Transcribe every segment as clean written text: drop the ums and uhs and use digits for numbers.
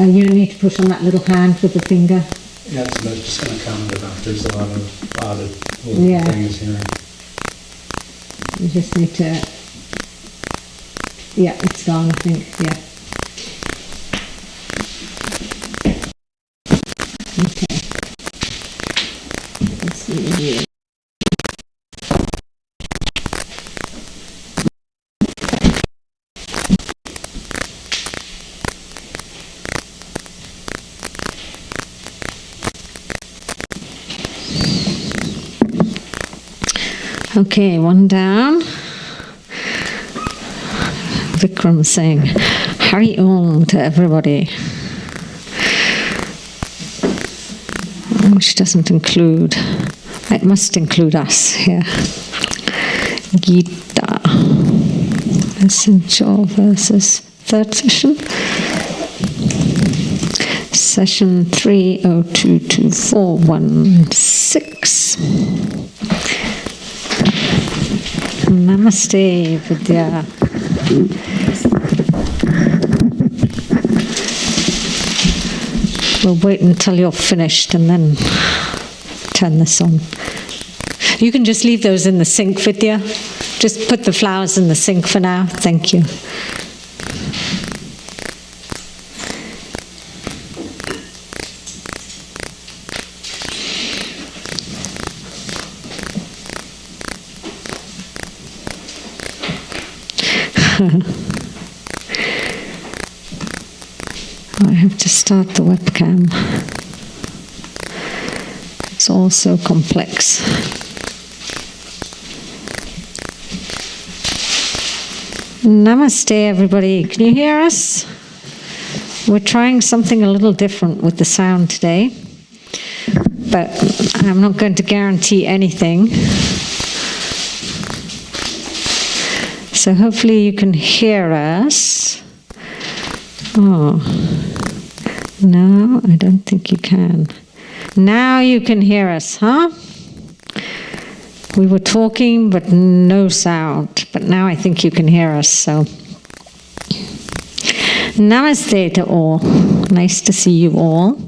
You don't need to push on that little hand with the finger. Yeah, it's just going to comment about there's a lot of Yeah. things here. You just need to... Yeah, it's gone, I think. Yeah. Okay. Let's see here. Okay, one down. Vikram saying, Hari Om to everybody. Which doesn't include, it must include us here. Gita. Essential verses. Third session. Session 3022416. Namaste, Vidya. We'll wait until you're finished and then turn this on. You can just leave those in the sink, Vidya. Just put the flowers in the sink for now. Thank you. I have to start the webcam. It's all so complex. Namaste, everybody. Can you hear us? We're trying something a little different with the sound today, but I'm not going to guarantee anything. So hopefully you can hear us. Oh, no, I don't think you can. Now you can hear us, huh? We were talking, but no sound. But now I think you can hear us, so. Namaste to all. Nice to see you all.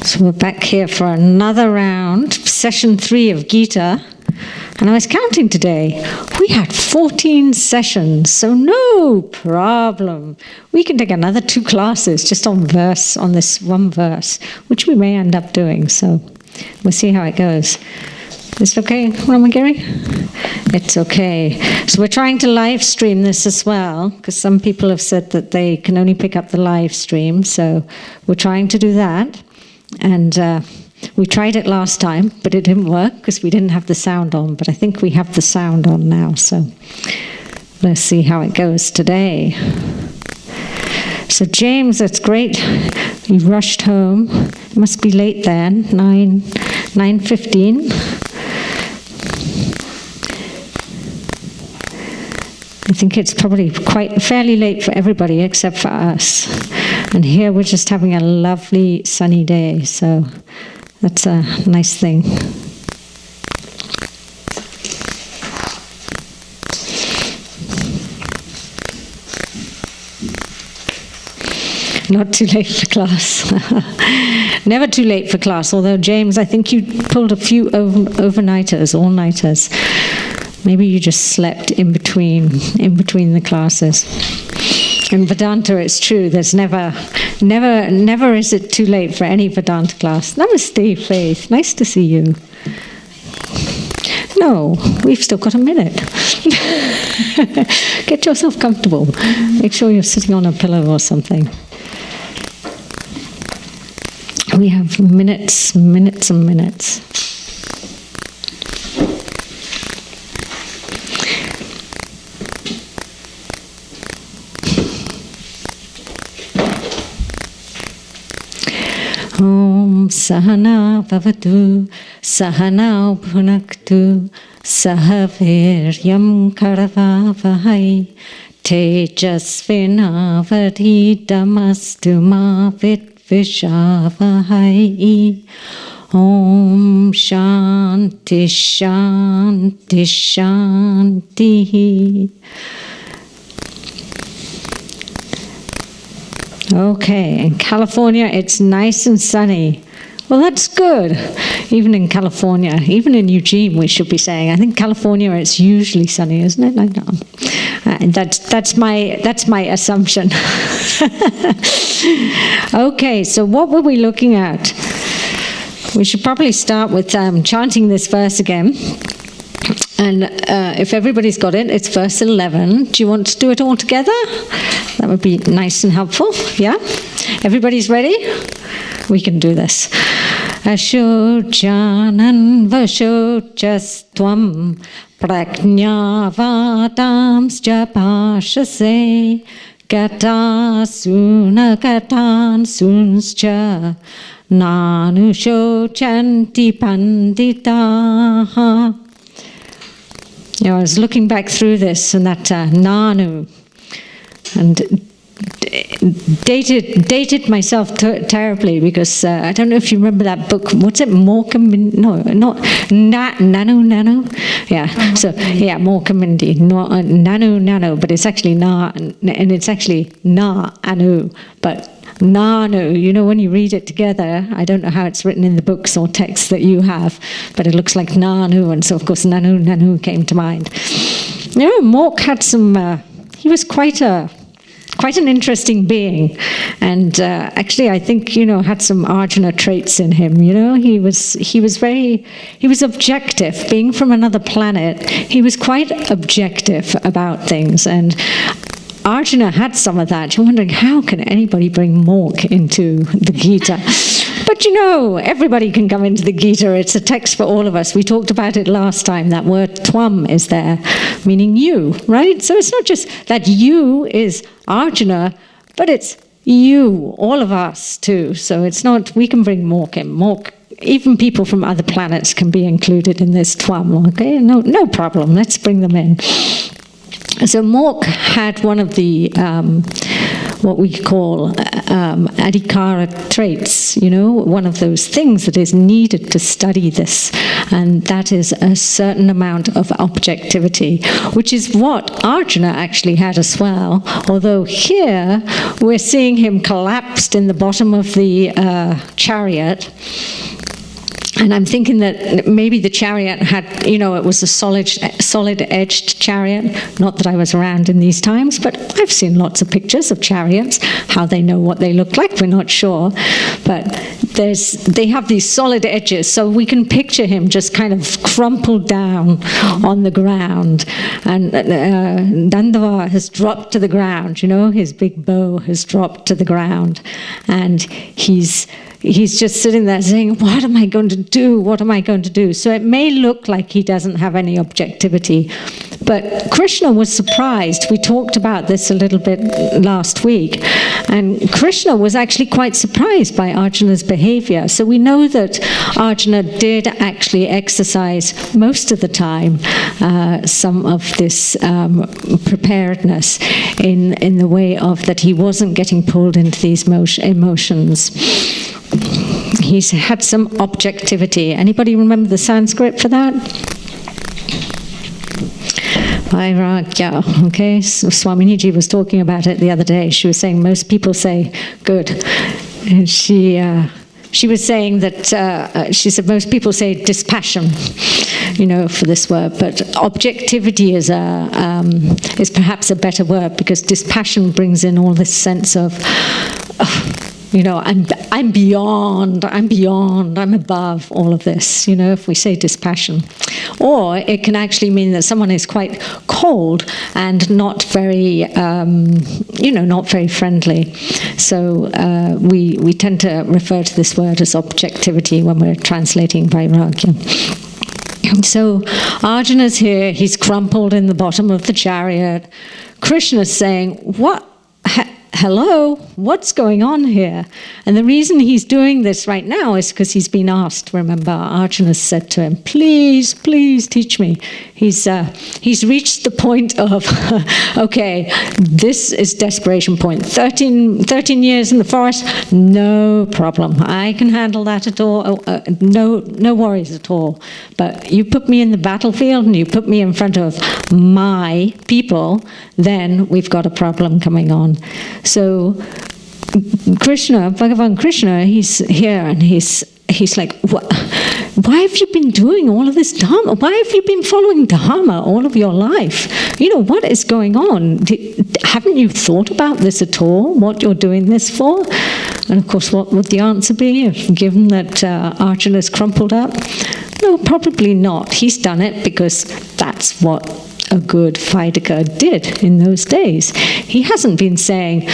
So we're back here for another round, session 3 of Gita. And I was counting today. We had 14 sessions, so no problem. We can take another 2 classes just on this one verse, which we may end up doing. So we'll see how it goes. Is it okay, Ramagiri? It's okay. So we're trying to live stream this as well, because some people have said that they can only pick up the live stream. So we're trying to do that. And we tried it last time, but it didn't work because we didn't have the sound on. But I think we have the sound on now, so let's see how it goes today. So James, that's great. You rushed home. It must be late then, 9:15. I think it's probably fairly late for everybody except for us. And here we're just having a lovely sunny day, so that's a nice thing. Not too late for class. Never too late for class, although James, I think you pulled a few overnighters, all-nighters. Maybe you just slept in between the classes. In Vedanta, it's true. There's never is it too late for any Vedanta class. Namaste, Faith. Nice to see you. No, we've still got a minute. Get yourself comfortable. Make sure you're sitting on a pillow or something. We have minutes and minutes. Om Sahana Bhavatu Sahana Bhunaktu Sahaviryam Karavavahai Tejasvinavadhidamastu ma Vidvishavahai. Om Shanti Shanti Shanti. Okay, in California it's nice and sunny. Well, that's good. Even in California, even in Eugene, we should be saying. I think California, it's usually sunny, isn't it? I know. And that's my assumption. Okay, so what were we looking at? We should probably start with chanting this verse again. And if everybody's got it, it's verse 11. Do you want to do it all together? That would be nice and helpful. Yeah? Everybody's ready? We can do this. Ashojanan vashochastvam prajnavatamscha pashase gatasuna gatansungscha nanushochanti panditaha. You know, I was looking back through this and that nanu, and dated myself terribly because I don't know if you remember that book. What's it? Morkamindi? No, not Nanu. Yeah. So yeah, Morkamindi. Nanu, but it's actually na, and it's actually na anu, but Nanu. You know, when you read it together, I don't know how it's written in the books or texts that you have, but it looks like Nanu, and so of course Nanu came to mind. You know, Mork had some. He was quite an interesting being, and actually I think, had some Arjuna traits in him. He was objective. Being from another planet, he was quite objective about things, and Arjuna had some of that. You're wondering, how can anybody bring Mork into the Gita? But everybody can come into the Gita. It's a text for all of us. We talked about it last time. That word tvam is there, meaning you, right? So it's not just that you is Arjuna, but it's you, all of us too. So it's not, we can bring Mork in. Mork, even people from other planets can be included in this tvam, okay? No problem. Let's bring them in. So Mork had one of the what we call adhikara traits, one of those things that is needed to study this, and that is a certain amount of objectivity, which is what Arjuna actually had as well, although here we're seeing him collapsed in the bottom of the chariot. And I'm thinking that maybe the chariot had, it was a solid-edged chariot. Not that I was around in these times, but I've seen lots of pictures of chariots. How they know what they look like, we're not sure. But they have these solid edges, so we can picture him just kind of crumpled down on the ground. And Dandava has dropped to the ground, his big bow has dropped to the ground. And he's just sitting there saying, what am I going to do? What am I going to do? So it may look like he doesn't have any objectivity. But Krishna was surprised. We talked about this a little bit last week. And Krishna was actually quite surprised by Arjuna's behavior. So we know that Arjuna did actually exercise most of the time some of this preparedness in the way of that he wasn't getting pulled into these emotions. He's had some objectivity. Anybody remember the Sanskrit for that? Vairagya. Okay, so Swamini was talking about it the other day. She was saying most people say good, and she was saying that she said most people say dispassion, for this word, but objectivity is perhaps a better word, because dispassion brings in all this sense of. I'm beyond, I'm above all of this, if we say dispassion. Or it can actually mean that someone is quite cold and not very, not very friendly. So we tend to refer to this word as objectivity when we're translating Vairagya. So Arjuna's here, he's crumpled in the bottom of the chariot. Krishna's saying, what? Hello, what's going on here? And the reason he's doing this right now is because he's been asked. Remember, Arjuna said to him, please teach me. He's reached the point of, okay, this is desperation point. 13 years in the forest, no problem. I can handle that at all. No worries at all. But you put me in the battlefield and you put me in front of my people, then we've got a problem coming on. So Krishna, Bhagavan Krishna, he's here and he's like, why have you been doing all of this Dharma? Why have you been following Dharma all of your life? What is going on? Haven't you thought about this at all, what you're doing this for? And of course, what would the answer be, given that Arjuna's crumpled up? No, probably not. He's done it because that's what a good Vaidika did in those days. He hasn't been saying,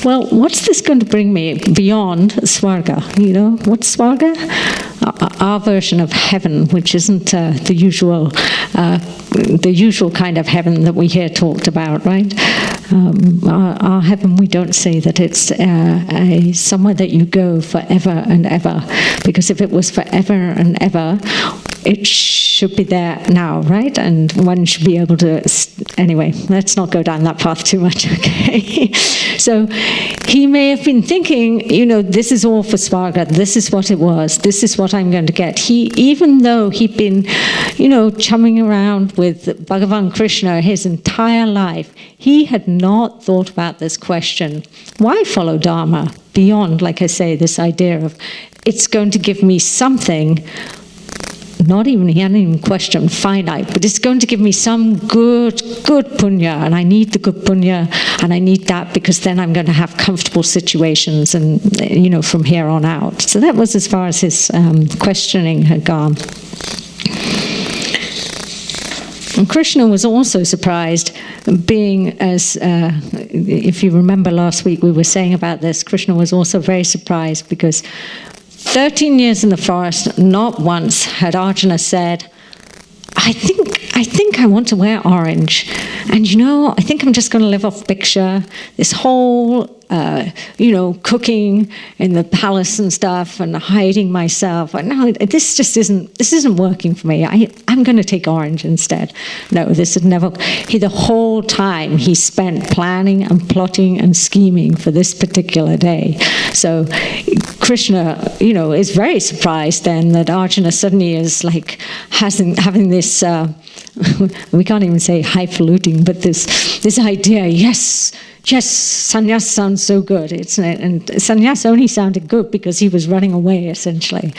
well, what's this going to bring me beyond Swarga? What's Swarga? Our version of heaven, which isn't the usual kind of heaven that we hear talked about, right? Our heaven, we don't say that it's somewhere that you go forever and ever, because if it was forever and ever, it should be there now, right? And one should be able to... Anyway, let's not go down that path too much, okay? So he may have been thinking, this is all for Swarga, this is what it was, this is what I'm going to get. Even though he'd been, chumming around with Bhagavan Krishna his entire life, he had not thought about this question. Why follow Dharma beyond, like I say, this idea of it's going to give me something. He hadn't even questioned finite, but it's going to give me some good punya, and I need the good punya, and I need that because then I'm going to have comfortable situations, and from here on out. So that was as far as his questioning had gone. And Krishna was also surprised, being as, if you remember last week we were saying about this, Krishna was also very surprised because 13 years in the forest, not once had Arjuna said, I think I want to wear orange. And I think I'm just going to live off bhiksha. This whole, cooking in the palace and stuff and hiding myself. No, this isn't working for me. I'm going to take orange instead. No, this had never... the whole time he spent planning and plotting and scheming for this particular day. So Krishna, is very surprised then that Arjuna suddenly is like having this, we can't even say highfalutin, but this idea, yes, sannyas sounds so good. And sannyas only sounded good because he was running away, essentially.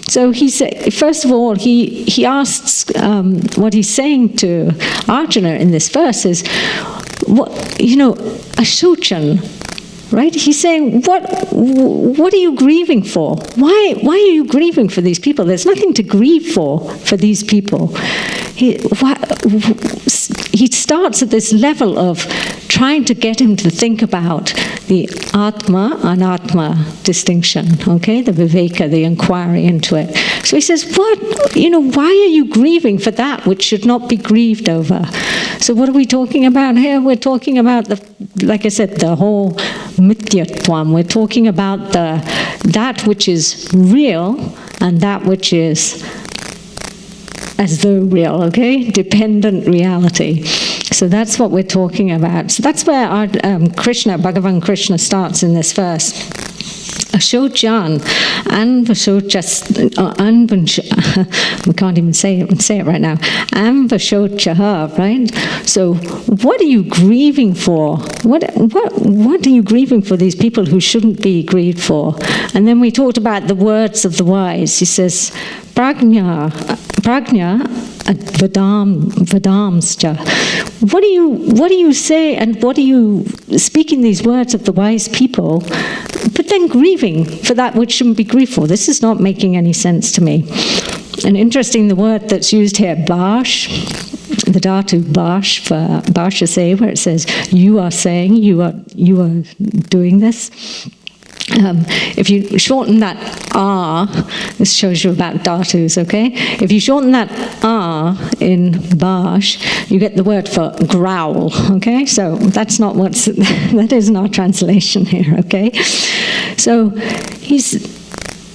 So he said, first of all, he asks, what he's saying to Arjuna in this verse is, ashuchan, right? He's saying, what are you grieving for? Why are you grieving for these people? There's nothing to grieve for these people. He starts at this level of trying to get him to think about the Atma, Anatma distinction, okay? The Viveka, the inquiry into it. So he says, why are you grieving for that which should not be grieved over? So what are we talking about here? We're talking about, like I said, the whole mithyatvam. We're talking about that which is real and that which is as though real, okay? Dependent reality. So that's what we're talking about. So that's where our Bhagavan Krishna starts in this verse. Ashojan, we can't even say it right now. Anvashochaha, right? So what are you grieving for? What are you grieving for these people who shouldn't be grieved for? And then we talked about the words of the wise. He says, prajna vadamscha. What do you say, and what are you speaking these words of the wise people, but then grieving for that which shouldn't be grieved for? This is not making any sense to me. And interesting, the word that's used here, bash, the dhatu bash for basha say, where it says you are saying, you are doing this. If you shorten that R, this shows you about dhatus, okay? If you shorten that R in Bash, you get the word for growl, okay? So that's not that isn't our translation here, okay? So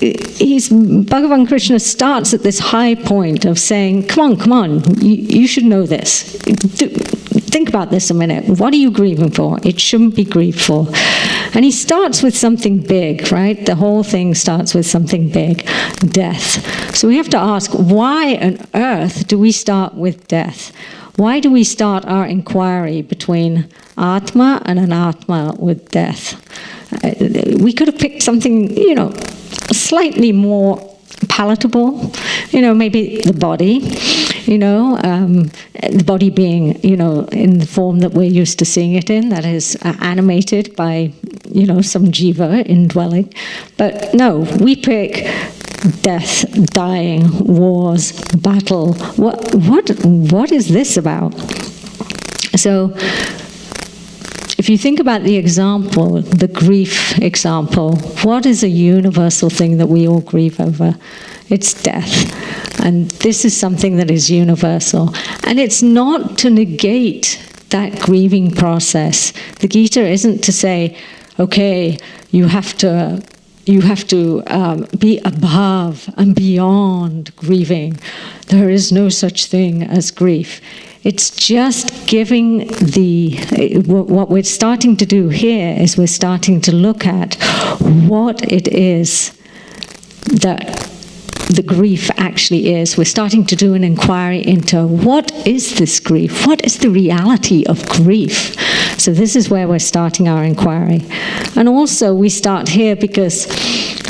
Bhagavan Krishna starts at this high point of saying, come on, you should know this. Think about this a minute. What are you grieving for? It shouldn't be grieved for. And he starts with something big, right? The whole thing starts with something big, death. So we have to ask, why on earth do we start with death? Why do we start our inquiry between Atma and Anatma with death. We could have picked something, slightly more palatable, maybe the body, the body being, in the form that we're used to seeing it in, that is animated by, some jiva indwelling. But no, we pick death, dying, wars, battle. What is this about? So, if you think about the example, the grief example, what is a universal thing that we all grieve over? It's death. And this is something that is universal. And it's not to negate that grieving process. The Gita isn't to say, okay, you have to be above and beyond grieving. There is no such thing as grief. It's just giving what we're starting to do here is we're starting to look at what it is that the grief actually is. We're starting to do an inquiry into what is this grief? What is the reality of grief? So this is where we're starting our inquiry. And also we start here because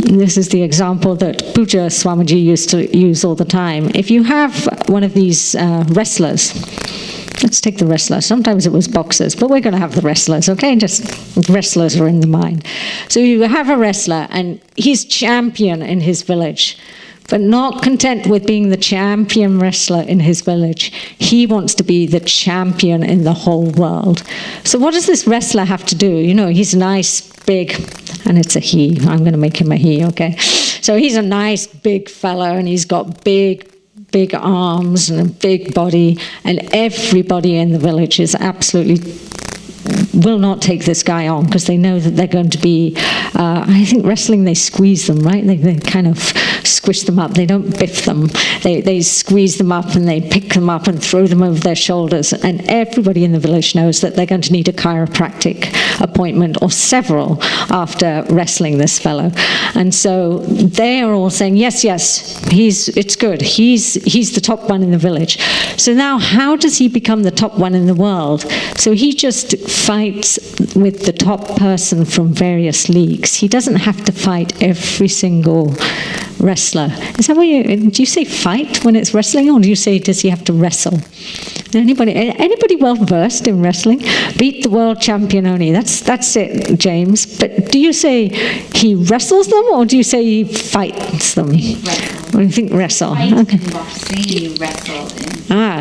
this is the example that Puja Swamiji used to use all the time. If you have one of these wrestlers, let's take the wrestler. Sometimes it was boxers, but we're going to have the wrestlers, okay? Just wrestlers are in the mind. So you have a wrestler, and he's champion in his village, but not content with being the champion wrestler in his village. He wants to be the champion in the whole world. So what does this wrestler have to do? He's nice, big, and it's a he. I'm going to make him a he, okay? So he's a nice, big fella, and he's got big arms and a big body, and everybody in the village is absolutely will not take this guy on because they know that they're going to be, I think wrestling, they squeeze them, right? They kind of squish them up. They don't biff them. They squeeze them up and they pick them up and throw them over their shoulders. And everybody in the village knows that they're going to need a chiropractic appointment or several after wrestling this fellow. And so they are all saying, yes, it's good. He's the top one in the village. So now how does he become the top one in the world? So he just fights with the top person from various leagues. He doesn't have to fight every single wrestler. Is that what do you say fight when it's wrestling, or do you say does he have to wrestle? Anybody well versed in wrestling? Beat the world champion only. That's it, James. But do you say he wrestles them, or do you say he fights them? What do you think wrestle? Okay. In boxing, you wrestle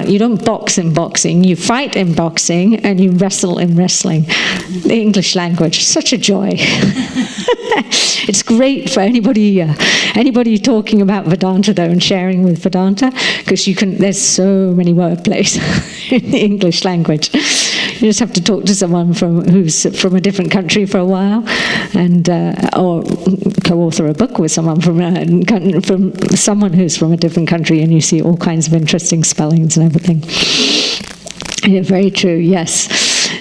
you don't box in boxing. You fight in boxing and you wrestle in wrestling. The English language, such a joy. It's great for anybody talking about Vedanta though and sharing with Vedanta, because there's so many wordplays in the English language. You just have to talk to someone who's from a different country for a while, and or co-author a book with someone from someone who's from a different country, and you see all kinds of interesting spellings and everything. Yeah, very true. Yes.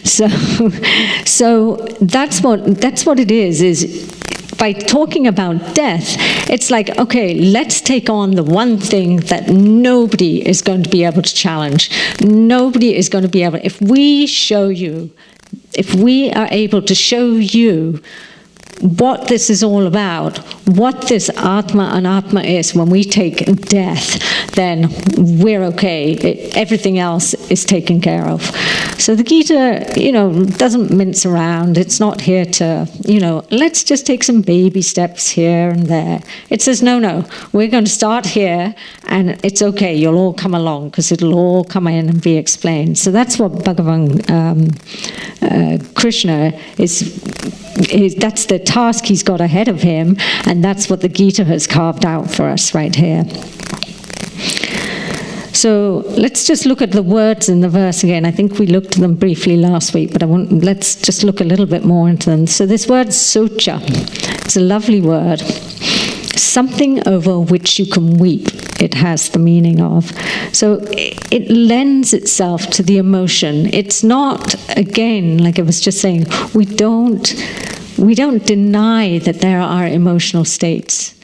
So that's what it is by talking about death, it's like, okay, let's take on the one thing that nobody is going to be able to challenge. Nobody is going to be able, if we are able to show you what this is all about, what this Atma Anatma is when we take death, then we're okay. Everything else is taken care of. So the Gita, doesn't mince around. It's not here to, let's just take some baby steps here and there. It says, no, we're going to start here, and it's okay. You'll all come along because it'll all come in and be explained. So that's what Bhagavan Krishna is. That's the task he's got ahead of him, and that's what the Gita has carved out for us right here. So let's just look at the words in the verse again. I think we looked at them briefly last week, but let's just look a little bit more into them. So this word socha, it's a lovely word. Something over which you can weep, it has the meaning of. So it lends itself to the emotion. It's not, again, like I was just saying, we don't deny that there are emotional states.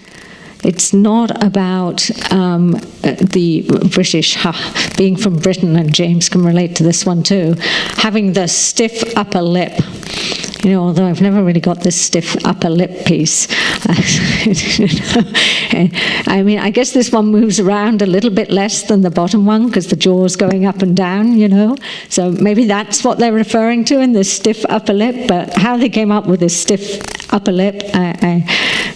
It's not about the British, being from Britain, and James can relate to this one too, having the stiff upper lip. You know, although I've never really got this stiff upper lip piece. I mean, I guess this one moves around a little bit less than the bottom one because the jaw's going up and down, you know. So maybe that's what they're referring to in this stiff upper lip. But how they came up with this stiff upper lip, I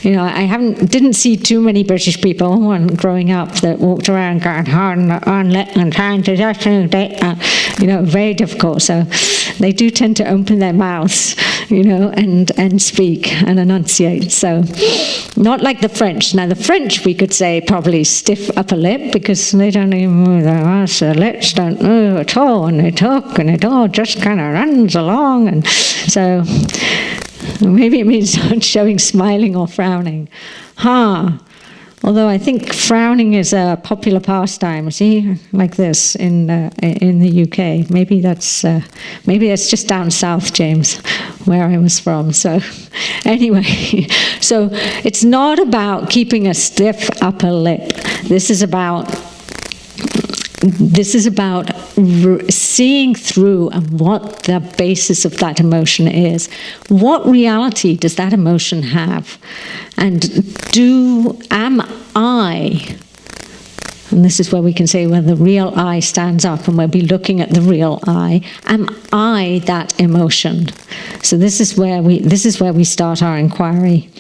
didn't see too many British people when growing up that walked around going hard on lip and trying to just, you know, very difficult. So they do tend to open their mouths, you know, and speak and enunciate. So not like the French. Now the French, we could say probably stiff upper lip because they don't even move their mouths. Their lips don't move at all, and they talk, and it all just kind of runs along. And so maybe it means not showing smiling or frowning. Although I think frowning is a popular pastime, see, like this in the UK. Maybe that's just down south, James, where I was from. So anyway, so it's not about keeping a stiff upper lip. This is about seeing through and what the basis of that emotion is. What reality does that emotion have? And am I, and this is where we can say when the real I stands up and we'll be looking at the real I, am I that emotion? So this is where we start our inquiry.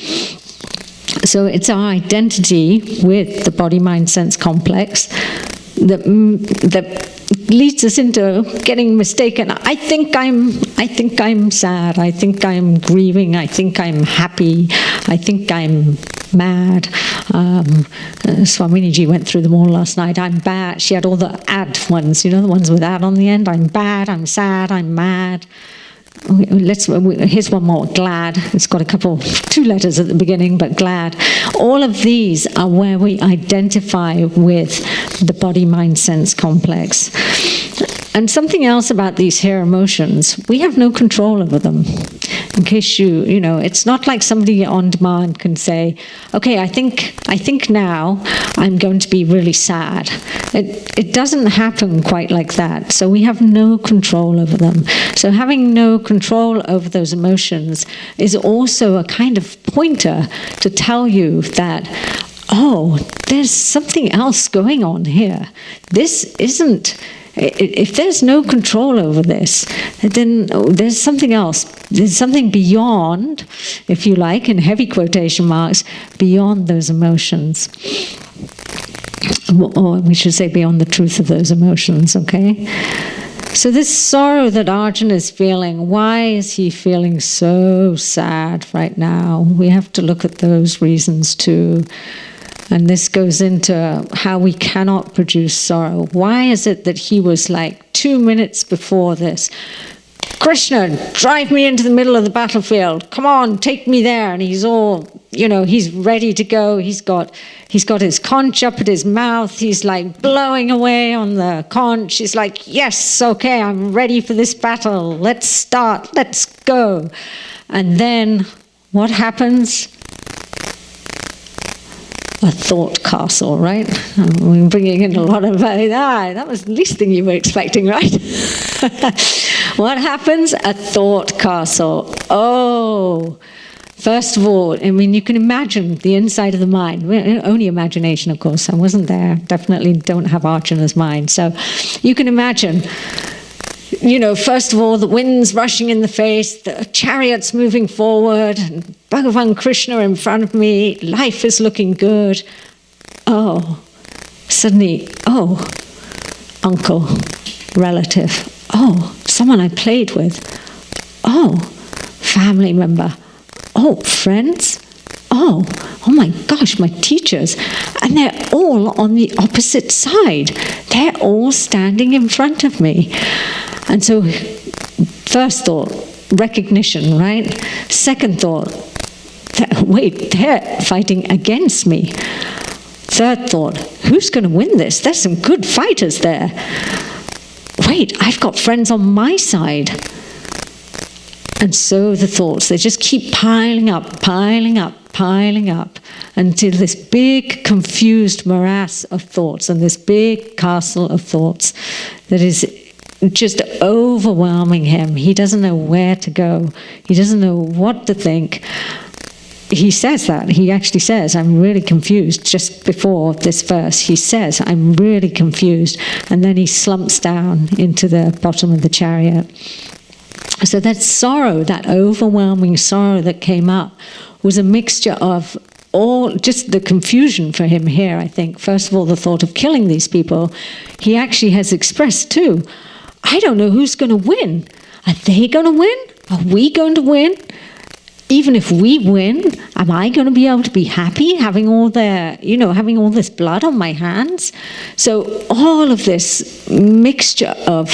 So it's our identity with the body-mind-sense complex that leads us into getting mistaken. I think I'm sad. I think I'm grieving. I think I'm happy. I think I'm mad. Swamini Ji went through them all last night. I'm bad. She had all the ad ones, you know, the ones with ad on the end. I'm bad. I'm sad. I'm mad. Here's one more, glad. It's got 2 letters at the beginning, but glad. All of these are where we identify with the body-mind-sense complex. And something else about these here emotions, we have no control over them. In case you know, it's not like somebody on demand can say, okay, I think now I'm going to be really sad. It doesn't happen quite like that. So we have no control over them. So having no control over those emotions is also a kind of pointer to tell you that, oh, there's something else going on here. This isn't... If there's no control over this, then there's something else. There's something beyond, if you like, in heavy quotation marks, beyond those emotions. Or we should say beyond the truth of those emotions, okay? So this sorrow that Arjuna is feeling, why is he feeling so sad right now? We have to look at those reasons too. And this goes into how we cannot produce sorrow. Why is it that he was like 2 minutes before this, Krishna, drive me into the middle of the battlefield. Come on, take me there. And he's all, you know, he's ready to go. He's got his conch up at his mouth. He's like blowing away on the conch. He's like, yes, okay, I'm ready for this battle. Let's start. Let's go. And then what happens? A thought castle, right? We're bringing in a lot of, that was the least thing you were expecting, right? What happens? A thought castle. Oh, first of all, I mean, you can imagine the inside of the mind. Only imagination, of course. I wasn't there. Definitely don't have Arjuna's mind. So you can imagine, you know, first of all, the wind's rushing in the face, the chariots moving forward, and Bhagavan Krishna in front of me, life is looking good. Oh, suddenly, oh, uncle, relative, oh, someone I played with, oh, family member, oh, friends, oh my gosh, my teachers, and they're all on the opposite side. They're all standing in front of me. And so, first thought, recognition, right? Second thought, wait, they're fighting against me. Third thought, who's going to win this? There's some good fighters there. Wait, I've got friends on my side. And so the thoughts, they just keep piling up, piling up, piling up, until this big confused morass of thoughts and this big castle of thoughts that is just overwhelming him. He doesn't know where to go. He doesn't know what to think. He says that. He actually says, I'm really confused. Just before this verse, he says, I'm really confused. And then he slumps down into the bottom of the chariot. So that sorrow, that overwhelming sorrow that came up, was a mixture of just the confusion for him here, I think. First of all, the thought of killing these people. He actually has expressed too, I don't know who's going to win. Are they going to win? Are we going to win? Even if we win, am I going to be able to be happy having all having all this blood on my hands? So all of this mixture of,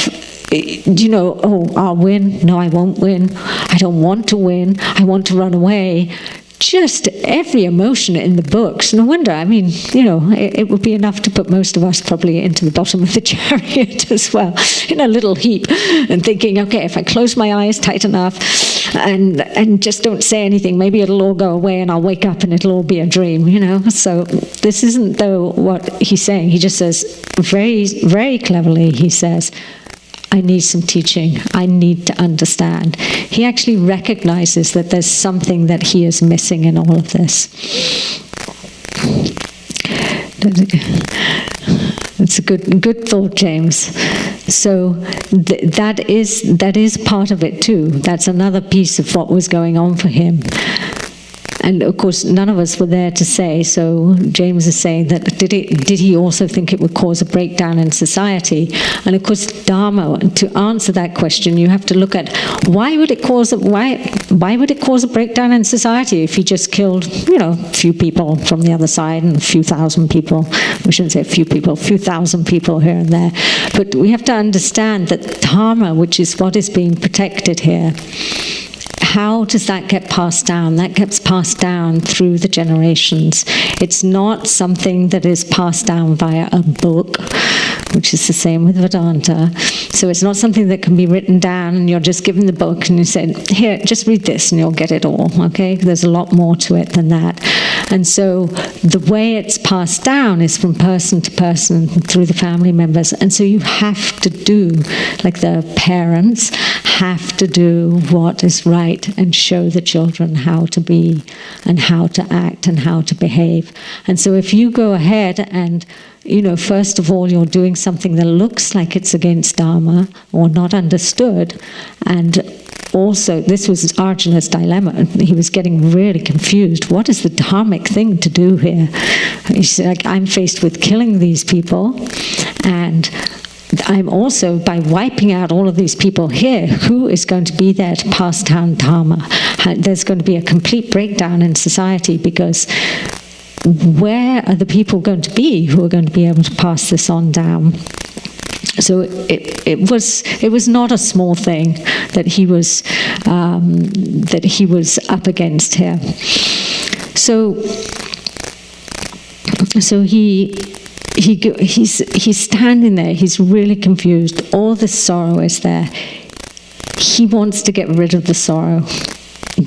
I'll win. No, I won't win. I don't want to win. I want to run away. Just every emotion in the books. No wonder, it would be enough to put most of us probably into the bottom of the chariot as well, in a little heap, and thinking, okay, if I close my eyes tight enough and just don't say anything, maybe it'll all go away and I'll wake up and it'll all be a dream, So this isn't, though, what he's saying. He just says, very, very cleverly, he says, I need some teaching. I need to understand. He actually recognizes that there's something that he is missing in all of this. It's a good thought, James. So that is part of it too. That's another piece of what was going on for him. And of course, none of us were there to say, so James is saying that did he also think it would cause a breakdown in society? And of course, Dharma, to answer that question, you have to look at why would it cause a breakdown in society if he just killed, a few people from the other side and a few thousand people. We shouldn't say a few people, a few thousand people here and there. But we have to understand that Dharma, which is what is being protected here, how does that get passed down? That gets passed down through the generations. It's not something that is passed down via a book, which is the same with Vedanta. So it's not something that can be written down and you're just given the book and you say, here, just read this and you'll get it all, okay? There's a lot more to it than that. And so the way it's passed down is from person to person through the family members. And so you have to do, like the parents have to do what is right and show the children how to be and how to act and how to behave. And so if you go ahead and first of all, you're doing something that looks like it's against Dharma or not understood. And also, this was Arjuna's dilemma. He was getting really confused. What is the dharmic thing to do here? He's like, I'm faced with killing these people, and I'm also, by wiping out all of these people here, who is going to be there to pass down Dharma? There's going to be a complete breakdown in society, because where are the people going to be who are going to be able to pass this on down? So it was not a small thing that he was up against here. So he's standing there. He's really confused. All the sorrow is there. He wants to get rid of the sorrow.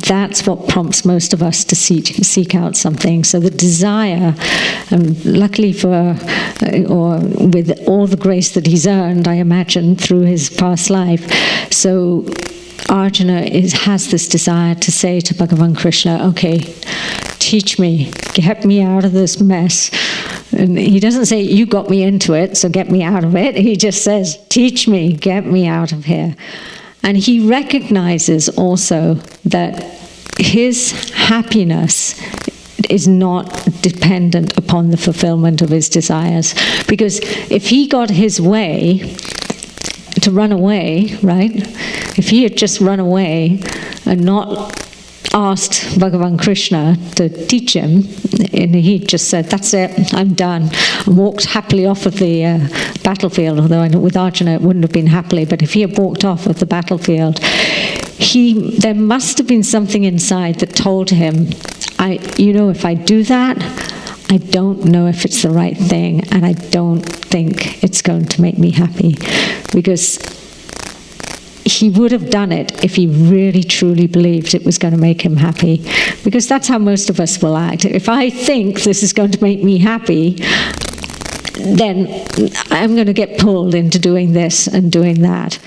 That's what prompts most of us to seek out something. So the desire, luckily or with all the grace that he's earned, I imagine, through his past life. So Arjuna has this desire to say to Bhagavan Krishna, okay, teach me, get me out of this mess. And he doesn't say, you got me into it, so get me out of it. He just says, teach me, get me out of here. And he recognizes also that his happiness is not dependent upon the fulfillment of his desires. Because if he got his way to run away, right? If he had just run away and not asked Bhagavan Krishna to teach him, and he just said, that's it, I'm done, and walked happily off of the battlefield, although I know with Arjuna it wouldn't have been happily, but if he had walked off of the battlefield, there must have been something inside that told him, if I do that, I don't know if it's the right thing, and I don't think it's going to make me happy. Because he would have done it if he really truly believed it was going to make him happy. Because that's how most of us will act. If I think this is going to make me happy, then I'm going to get pulled into doing this and doing that.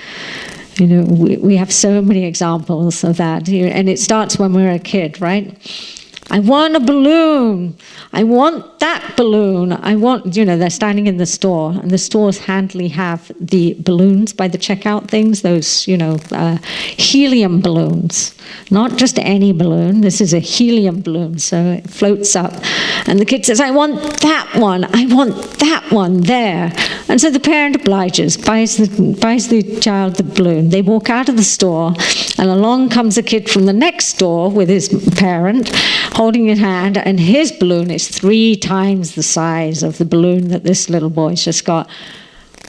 You know, we have so many examples of that. And it starts when we're a kid, right? I want a balloon. I want that balloon. I want, you know, they're standing in the store, and the stores handily have the balloons by the checkout things, those, you know, helium balloons. Not just any balloon. This is a helium balloon, so it floats up. And the kid says, I want that one. I want that one there. And so the parent obliges, buys the child the balloon. They walk out of the store, and along comes a kid from the next door with his parent, holding his hand, and his balloon is 3 times the size of the balloon that this little boy's just got.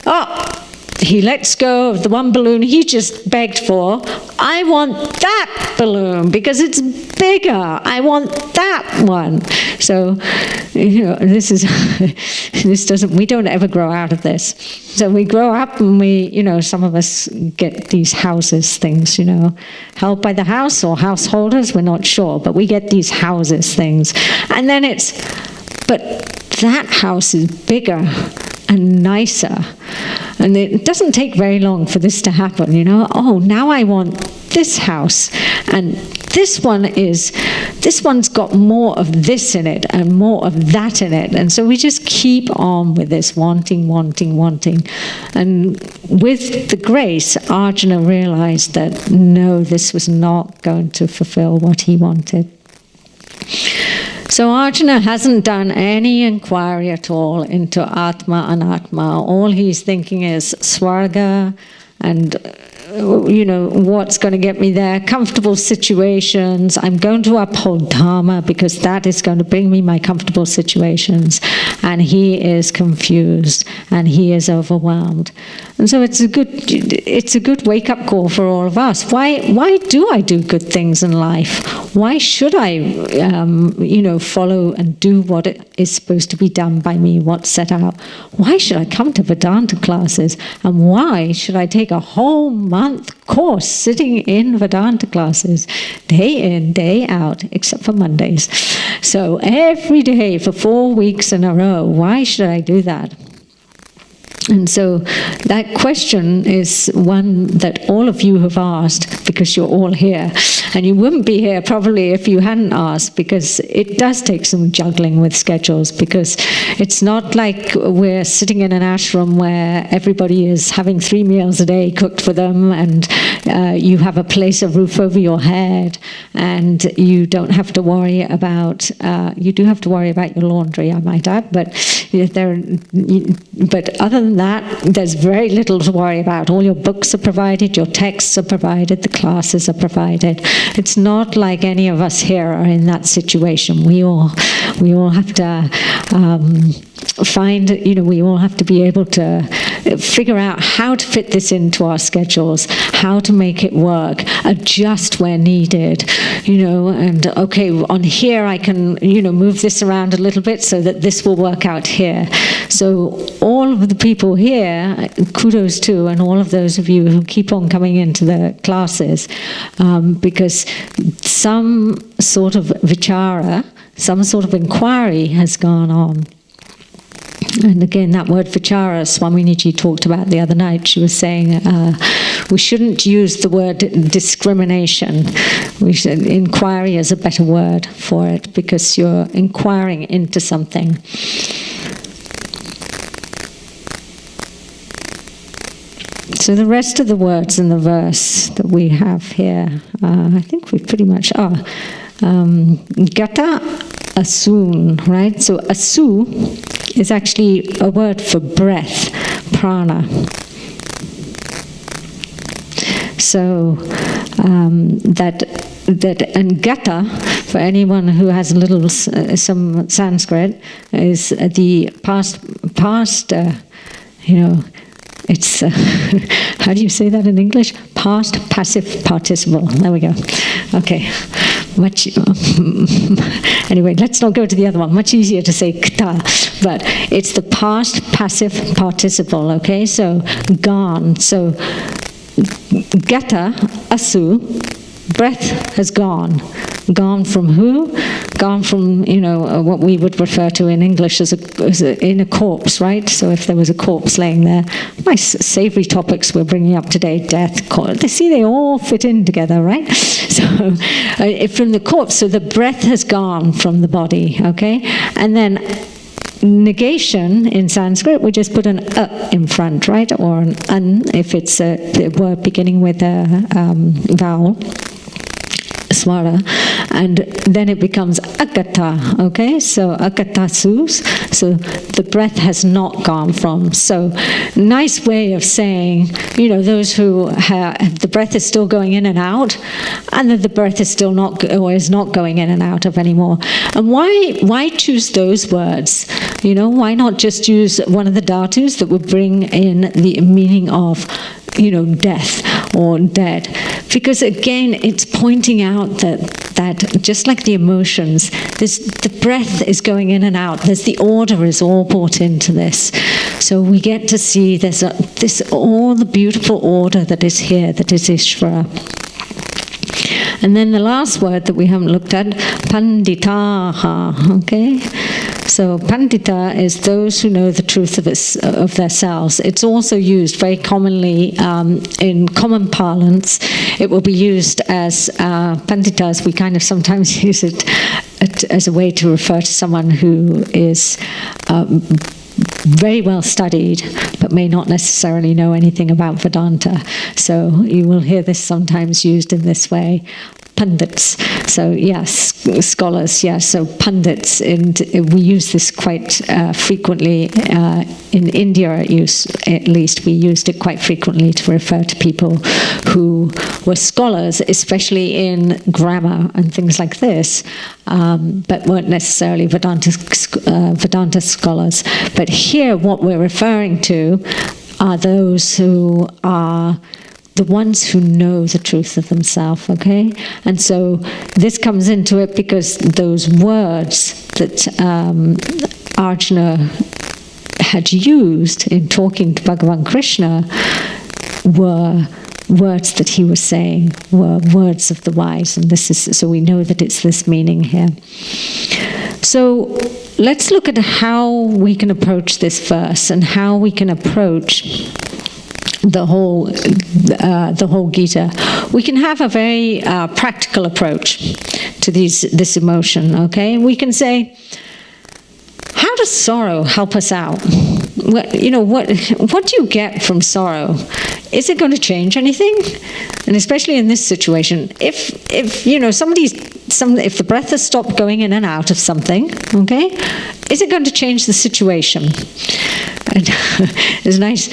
Oh, he lets go of the one balloon he just begged for. I want that balloon because it's bigger. I want that one. So, you know, we don't ever grow out of this. So we grow up and we, you know, some of us get these houses things, you know, held by the house or householders, we're not sure, but we get these houses things. And then but that house is bigger and nicer. And it doesn't take very long for this to happen, you know. Oh, now I want this house. And this one's got more of this in it and more of that in it. And so we just keep on with this wanting, wanting, wanting. And with the grace, Arjuna realized that no, this was not going to fulfill what he wanted. So Arjuna hasn't done any inquiry at all into Atma, Anatma. All he's thinking is Swarga and, you know, what's going to get me there, comfortable situations. I'm going to uphold Dharma because that is going to bring me my comfortable situations. And he is confused and he is overwhelmed. And so it's a good wake-up call for all of us. Why do I do good things in life? Why should I, you know, follow and do what is supposed to be done by me, what's set out? Why should I come to Vedanta classes? And why should I take a whole month course sitting in Vedanta classes, day in, day out, except for Mondays? So every day for 4 weeks in a row, why should I do that? And so that question is one that all of you have asked because you're all here. And you wouldn't be here probably if you hadn't asked, because it does take some juggling with schedules, because it's not like we're sitting in an ashram where everybody is having 3 meals a day cooked for them, and you have a place, a roof over your head, and you don't have to worry about, you do have to worry about your laundry, I might add, but other than that, there's very little to worry about. All your books are provided, your texts are provided, the classes are provided. It's not like any of us here are in that situation. We all have to we all have to be able to figure out how to fit this into our schedules, how to make it work, adjust where needed, you know, and okay, on here I can, you know, move this around a little bit so that this will work out here. So all of the people here, kudos to, and all of those of you who keep on coming into the classes, because some sort of vichara, some sort of inquiry has gone on. And again, that word vichara, Swamini talked about the other night. She was saying we shouldn't use the word discrimination. Inquiry is a better word for it, because you're inquiring into something. So the rest of the words in the verse that we have here, I think we pretty much are. Gata asun, right? So asu is actually a word for breath, prana. So that and gata, for anyone who has a little some Sanskrit, is the past. You know, it's how do you say that in English? Past passive participle. There we go. Okay. Anyway, let's not go to the other one. Much easier to say kta, but it's the past passive participle. Okay, so gone. So Gata, asu, breath has gone. Gone from who? Gone from, what we would refer to in English as in a corpse, right? So if there was a corpse laying there, nice savory topics we're bringing up today, death, they all fit in together, right? So from the corpse, so the breath has gone from the body, okay? And then negation in Sanskrit, we just put an in front, right? Or an un if it's a word beginning with a vowel. Swara, and then it becomes agata, okay? So agatasus, so the breath has not gone from. So nice way of saying, those who have, the breath is still going in and out, and that the breath is still not, or is not going in and out of anymore. And why choose those words? Why not just use one of the dhatus that would bring in the meaning of, death or dead? Because again, it's pointing out that just like the emotions, the breath is going in and out. There's the order is all brought into this. So we get to see there's all the beautiful order that is here, that is Ishvara. And then the last word that we haven't looked at, panditaha, okay? So pandita is those who know the truth of themselves. It's also used very commonly in common parlance. It will be used as panditas. We kind of sometimes use it as a way to refer to someone who is very well studied, but may not necessarily know anything about Vedanta. So you will hear this sometimes used in this way. Pundits. So yes, scholars, yes. So pundits, and we use this quite frequently. In India, at least, we used it quite frequently to refer to people who were scholars, especially in grammar and things like this, but weren't necessarily Vedanta scholars. But here, what we're referring to are those who are the ones who know the truth of themselves, okay? And so this comes into it because those words that Arjuna had used in talking to Bhagavan Krishna were words that he was saying, were words of the wise, and this is, so we know that it's this meaning here. So let's look at how we can approach this verse and how we can approach the whole Gita. We can have a very practical approach to this emotion, okay? We can say, how does sorrow help us out? What do you get from sorrow? Is it going to change anything? And especially in this situation, if the breath has stopped going in and out of something, okay, is it going to change the situation? And it's a nice,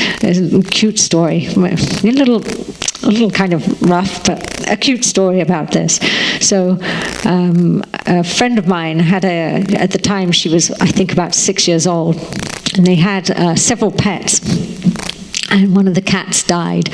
cute story, a little kind of rough, but a cute story about this. So a friend of mine had at the time she was, I think, about 6 years old, and they had several pets. And one of the cats died.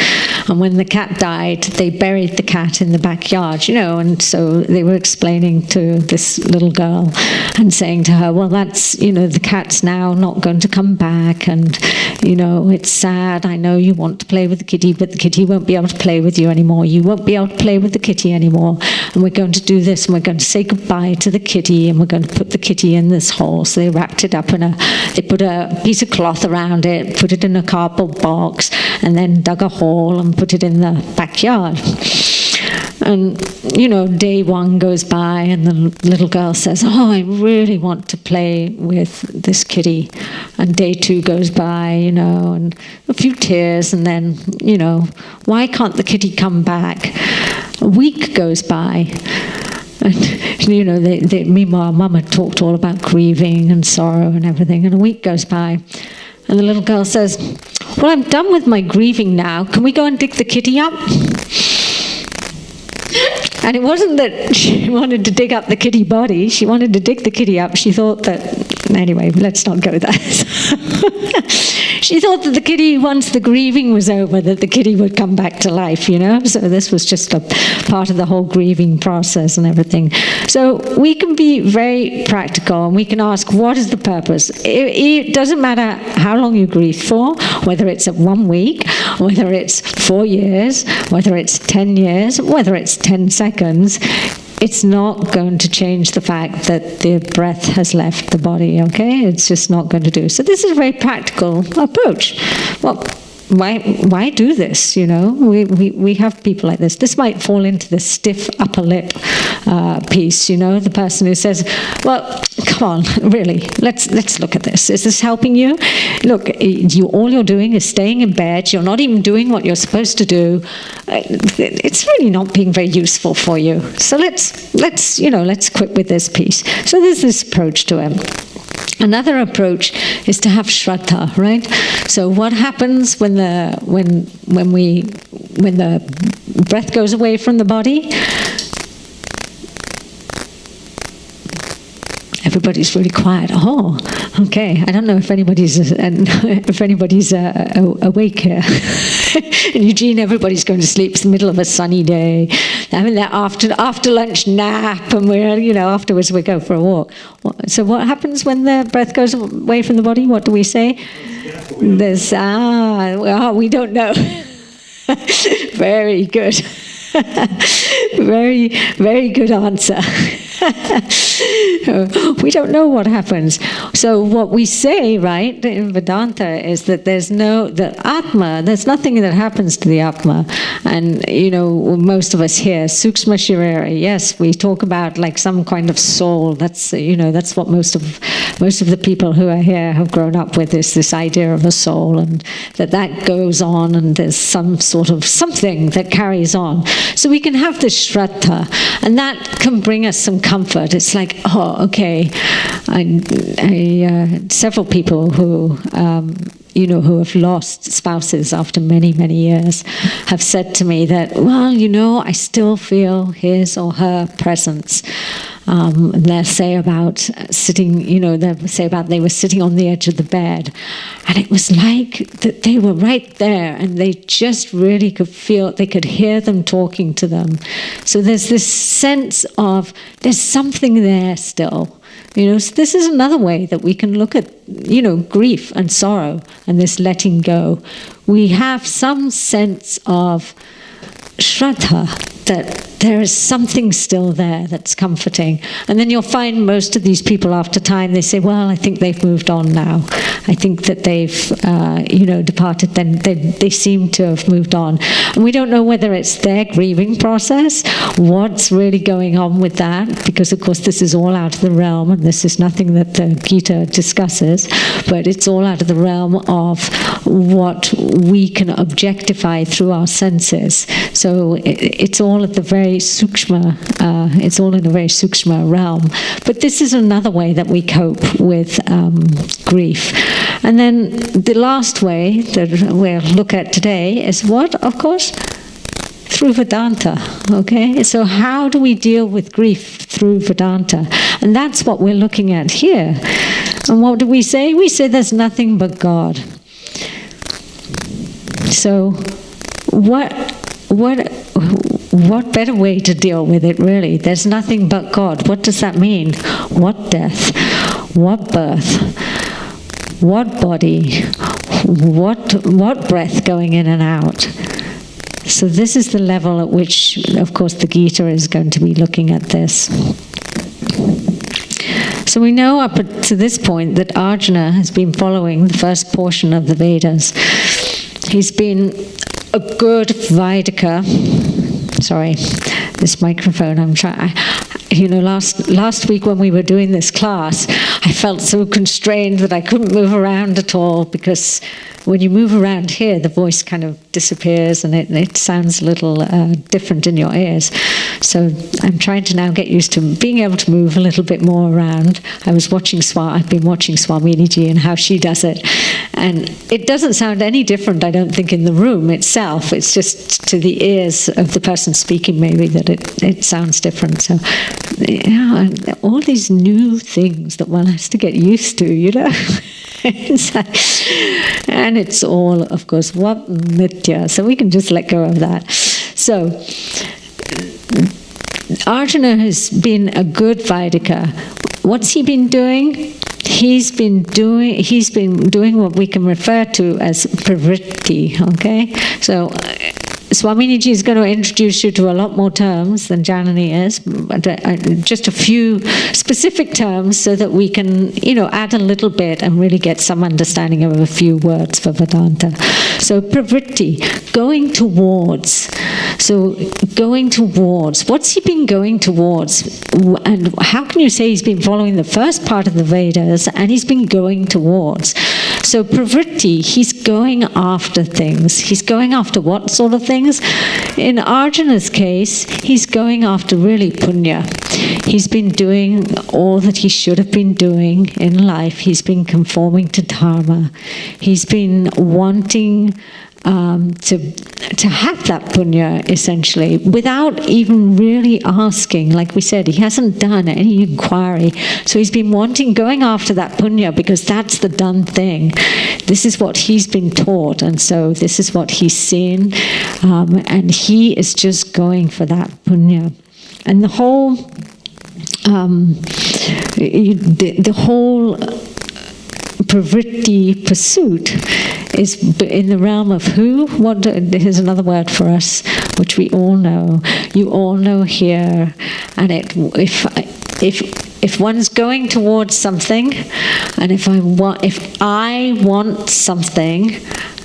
And when the cat died, they buried the cat in the backyard, and so they were explaining to this little girl and saying to her, well, that's, the cat's now not going to come back, and, it's sad. I know you want to play with the kitty, but the kitty won't be able to play with you anymore. You won't be able to play with the kitty anymore. And we're going to do this, and we're going to say goodbye to the kitty, and we're going to put the kitty in this hole. So they wrapped it up they put a piece of cloth around it, put it in a cardboard box, and then dug a hole and put it in the backyard. And, day one goes by, and the little girl says, oh, I really want to play with this kitty. And day two goes by, and a few tears, and then, why can't the kitty come back? A week goes by. And, meanwhile, Mum had talked all about grieving and sorrow and everything, and a week goes by. And the little girl says, well, I'm done with my grieving now. Can we go and dig the kitty up? And it wasn't that she wanted to dig up the kitty body. She wanted to dig the kitty up. She thought that, Anyway, let's not go there. She thought that the kitty, once the grieving was over, that the kitty would come back to life, you know? So this was just a part of the whole grieving process and everything. So we can be very practical, and we can ask, what is the purpose? It doesn't matter how long you grieve for, whether it's 1 week, whether it's 4 years, whether it's 10 years, whether it's 10 seconds. It's not going to change the fact that the breath has left the body, okay? It's just not going to do. So this is a very practical approach. Well, why do this, you know? We have people like this. This might fall into the stiff upper lip piece, you know? The person who says, well, come on, really, let's look at this. Is this helping you? Look, all you're doing is staying in bed. You're not even doing what you're supposed to do. It's really not being very useful for you. So let's quit with this piece. So there's this approach to it. Another approach is to have shraddha, right? So what happens when the breath goes away from the body? Everybody's really quiet. Oh, okay. I don't know if anybody's awake here. In Eugene, everybody's going to sleep. It's the middle of a sunny day. Having their after lunch nap, and afterwards we go for a walk. So what happens when the breath goes away from the body? What do we say? We don't know. Very good. Very, very good answer. We don't know what happens. So what we say, right, in Vedanta is that there's nothing that happens to the Atma. And, most of us here, Sukshma Sharira, yes, we talk about like some kind of soul. That's what most of the people who are here have grown up with, is this idea of a soul, and that goes on, and there's some sort of something that carries on. So we can have this shraddha, and that can bring us some comfort. It's like, oh, okay. Several people who have lost spouses after many, many years have said to me that, well, I still feel his or her presence. They'll say about sitting, they were sitting on the edge of the bed, and it was like that they were right there, and they just really could feel, they could hear them talking to them. So there's this sense of there's something there still. So this is another way that we can look at, grief and sorrow and this letting go. We have some sense of shraddha, that there is something still there that's comforting. And then you'll find most of these people after time, they say, well, I think they've moved on now. I think that they've, departed. Then they seem to have moved on. And we don't know whether it's their grieving process, what's really going on with that, because of course this is all out of the realm, and this is nothing that the Gita discusses, but it's all out of the realm of what we can objectify through our senses. So it's all at the very sukshma, it's all in a very sukshma realm. But this is another way that we cope with grief. And then the last way that we'll look at today is what? Of course, through Vedanta, okay? So how do we deal with grief through Vedanta? And that's what we're looking at here. And what do we say? We say there's nothing but God. So what better way to deal with it, really? There's nothing but God. What does that mean? What death? What birth? What body? What breath going in and out? So this is the level at which, of course, the Gita is going to be looking at this. So we know up to this point that Arjuna has been following the first portion of the Vedas. He's been a good Vaidika. Sorry, this microphone, I'm trying. Last week when we were doing this class, I felt so constrained that I couldn't move around at all, because when you move around here, the voice kind of disappears and it sounds a little different in your ears. So I'm trying to now get used to being able to move a little bit more around. I've been watching Swamini Ji and how she does it. And it doesn't sound any different, I don't think, in the room itself. It's just to the ears of the person speaking maybe that it sounds different. So all these new things that one has to get used to, and it's all, of course, what nitya, so we can just let go of that. So Arjuna has been a good Vaidika. What's he been doing? He's been doing what we can refer to as pravritti, okay? So Swamini is going to introduce you to a lot more terms than Janani is, but just a few specific terms so that we can, add a little bit and really get some understanding of a few words for Vedanta. So pravritti, going towards. So going towards. What's he been going towards? And how can you say he's been following the first part of the Vedas and he's been going towards? So pravritti, he's going after things. He's going after what sort of things? In Arjuna's case, he's going after really punya. He's been doing all that he should have been doing in life. He's been conforming to dharma. He's been wanting to have that punya, essentially, without even really asking. Like we said, he hasn't done any inquiry. So he's been going after that punya because that's the done thing. This is what he's been taught, and so this is what he's seen, and he is just going for that punya. And the whole pravritti pursuit is in the realm of who? What? Here's another word for us, which we all know. You all know here, and if one's going towards something, and if I want something,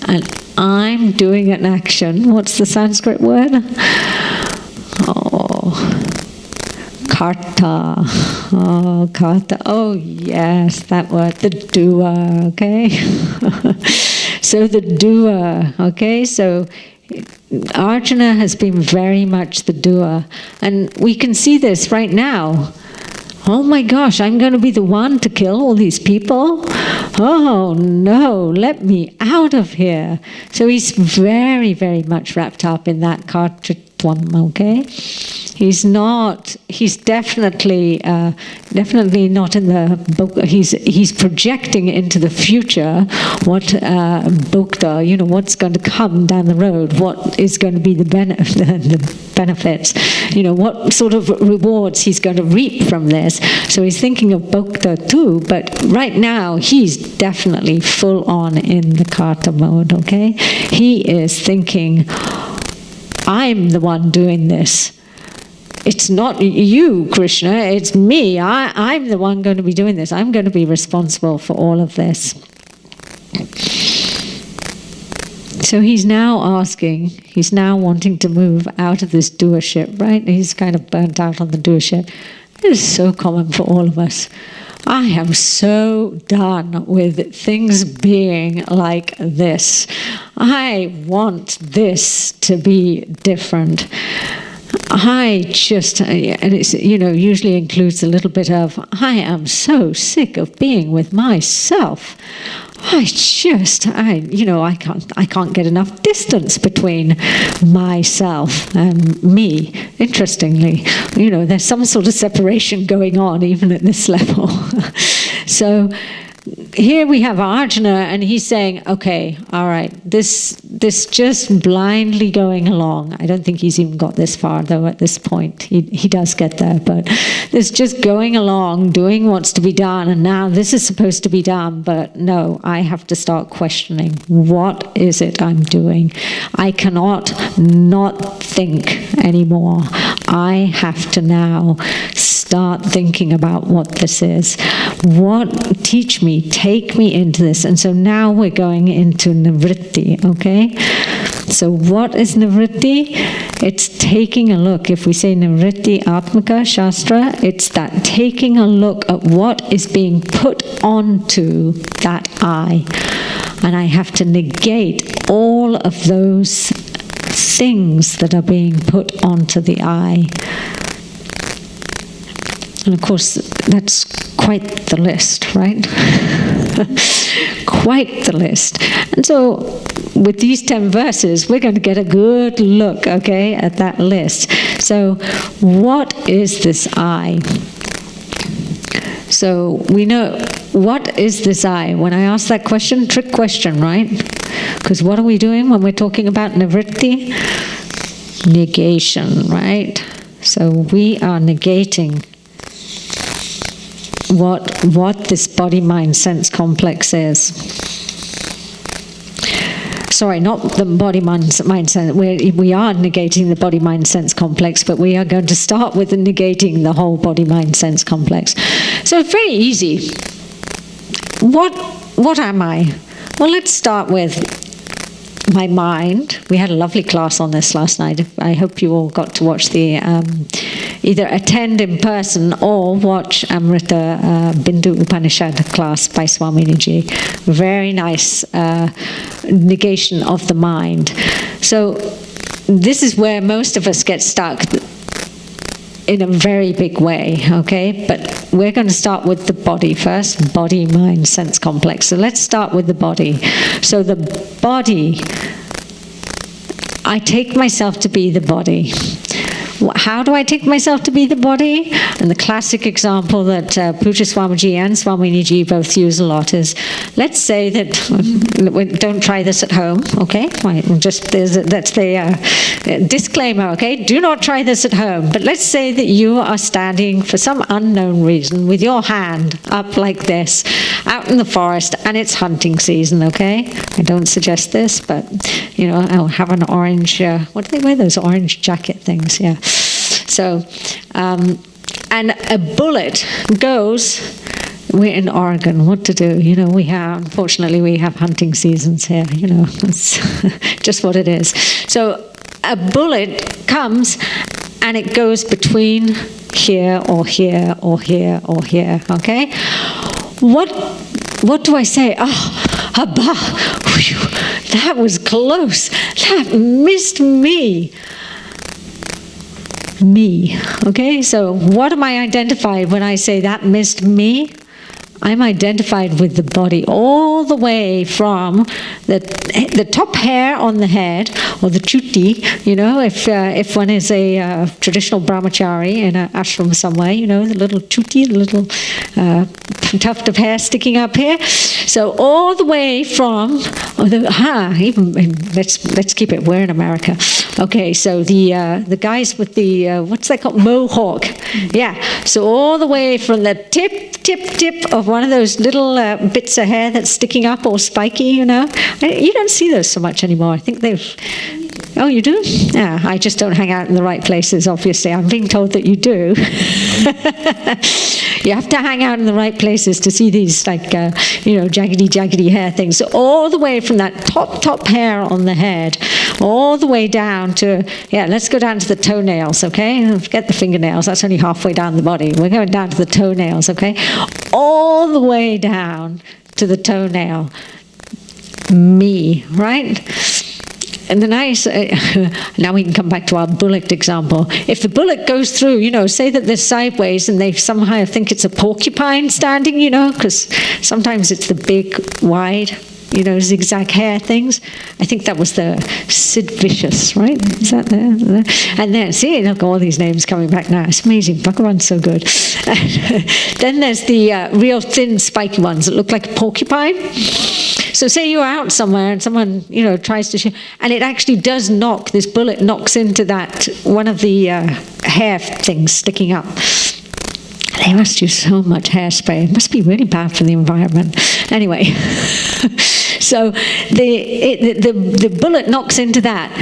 and I'm doing an action. What's the Sanskrit word? Karta. Oh, karta. Oh, yes, that word, the doer, okay? So the doer, okay? So Arjuna has been very much the doer. And we can see this right now. Oh my gosh, I'm going to be the one to kill all these people? Oh no, let me out of here. So he's very, very much wrapped up in that kartritvam, okay? He's definitely not in the book. He's projecting into the future what bhukta, what's going to come down the road, what is going to be the benefits, what sort of rewards he's going to reap from this. So he's thinking of bhukta too, but right now he's definitely full on in the karta mode, okay? He is thinking, I'm the one doing this. It's not you, Krishna, it's me. I'm the one going to be doing this. I'm going to be responsible for all of this. So he's now wanting to move out of this doership, right? He's kind of burnt out on the doership. It is so common for all of us. I am so done with things being like this. I want this to be different. And it's, usually includes a little bit of, I am so sick of being with myself. I can't get enough distance between myself and me. Interestingly, there's some sort of separation going on even at this level. So here we have Arjuna, and he's saying, okay, all right, this just blindly going along. I don't think he's even got this far, though, at this point. He does get there, but this just going along, doing what's to be done, and now this is supposed to be done, but no, I have to start questioning, what is it I'm doing? I cannot not think anymore. I have to now start thinking about what this is. Teach me, take me into this. And so now we're going into nivritti, okay? So what is nivritti? It's taking a look. If we say nivritti atmaka shastra, it's that taking a look at what is being put onto that I. And I have to negate all of those things that are being put onto the I. And of course, that's quite the list, right? quite the list. And so with these 10 verses, we're going to get a good look, okay, at that list. So what is this I? So we know, what is this I? When I ask that question, trick question, right? Because what are we doing when we're talking about nivritti? Negation, right? So we are negating what this body-mind-sense complex is. Sorry, not the body-mind-sense. We are negating the body-mind-sense complex, but we are going to start with negating the whole body-mind-sense complex. So it's very easy. What am I? Well, let's start with my mind. We had a lovely class on this last night. I hope you all got to watch the either attend in person or watch Amrita Bindu Upanishad class by Swamini. Very nice negation of the mind. So this is where most of us get stuck in a very big way, okay? But we're going to start with the body first, body, mind, sense complex. So let's start with the body. So the body, I take myself to be the body. How do I take myself to be the body? And the classic example that Pujya Swamiji and Swamini Ji both use a lot is, let's say that, don't try this at home, okay? That's the disclaimer, okay? Do not try this at home. But let's say that you are standing for some unknown reason with your hand up like this, out in the forest, and it's hunting season, okay? I don't suggest this, but, I'll have an orange, what do they wear? Those orange jacket things, yeah. So, and a bullet goes, we're in Oregon, what to do? Unfortunately, we have hunting seasons here, that's just what it is. So a bullet comes and it goes between here or here or here or here, okay? What do I say? Oh, Abba, whew, that was close. That missed me. Okay? So what am I identified when I say that missed me? I'm identified with the body all the way from the top hair on the head, or the chuti, if one is a traditional brahmachari in an ashram somewhere, the little chuti, the little tuft of hair sticking up here. So all the way from, let's keep it, we're in America. Okay, so the guys with the, what's that called, mohawk. Yeah, so all the way from the tip of one of those little bits of hair that's sticking up, all spiky, you don't see those so much anymore. I think they've... Oh, you do? Yeah, I just don't hang out in the right places, obviously. I'm being told that you do. You have to hang out in the right places to see these, jaggedy hair things. So all the way from that top hair on the head, all the way down to, let's go down to the toenails, okay? Forget the fingernails, that's only halfway down the body. We're going down to the toenails, okay? All the way down to the toenail. Me, right? And then now we can come back to our bullet example. If the bullet goes through, say that they're sideways and they somehow think it's a porcupine standing, because sometimes it's the big, wide, zigzag hair things. I think that was the Sid Vicious, right? Is that there? And then, see, look, all these names coming back now. It's amazing. Bhagavan's so good. Then there's the real thin, spiky ones that look like a porcupine. So say you're out somewhere and someone, tries to shoot, and it actually does knock, this bullet knocks into that, one of the hair things sticking up. They must use so much hairspray. It must be really bad for the environment. Anyway, so the bullet knocks into that.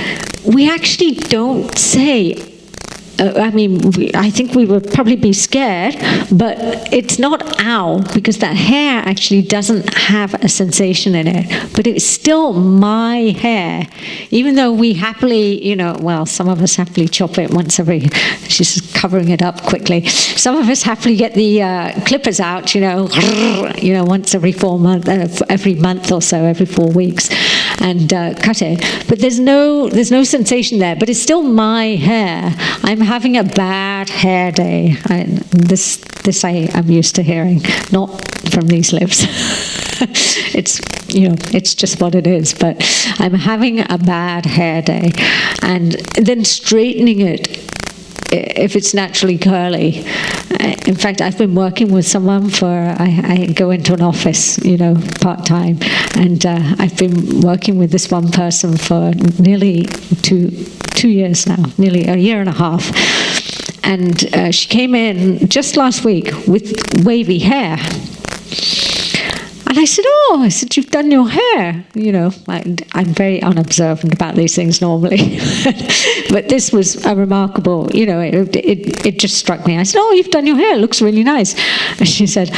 We actually don't say, I think we would probably be scared, but it's not ow, because that hair actually doesn't have a sensation in it. But it's still my hair, even though we happily, some of us happily chop it once every, she's covering it up quickly. Some of us happily get the clippers out, once every 4 months, every month or so, every 4 weeks, and cut it. But there's no sensation there, but it's still my hair. I'm having a bad hair day. This I'm used to hearing, not from these lips. It's it's just what it is. But I'm having a bad hair day, and then straightening it if it's naturally curly. In fact, I've been working with someone I go into an office, part-time, and I've been working with this one person for nearly two years now, nearly a year and a half. And she came in just last week with wavy hair. And I said, you've done your hair. I'm very unobservant about these things normally. But this was a remarkable, it just struck me. I said, you've done your hair. It looks really nice. And she said,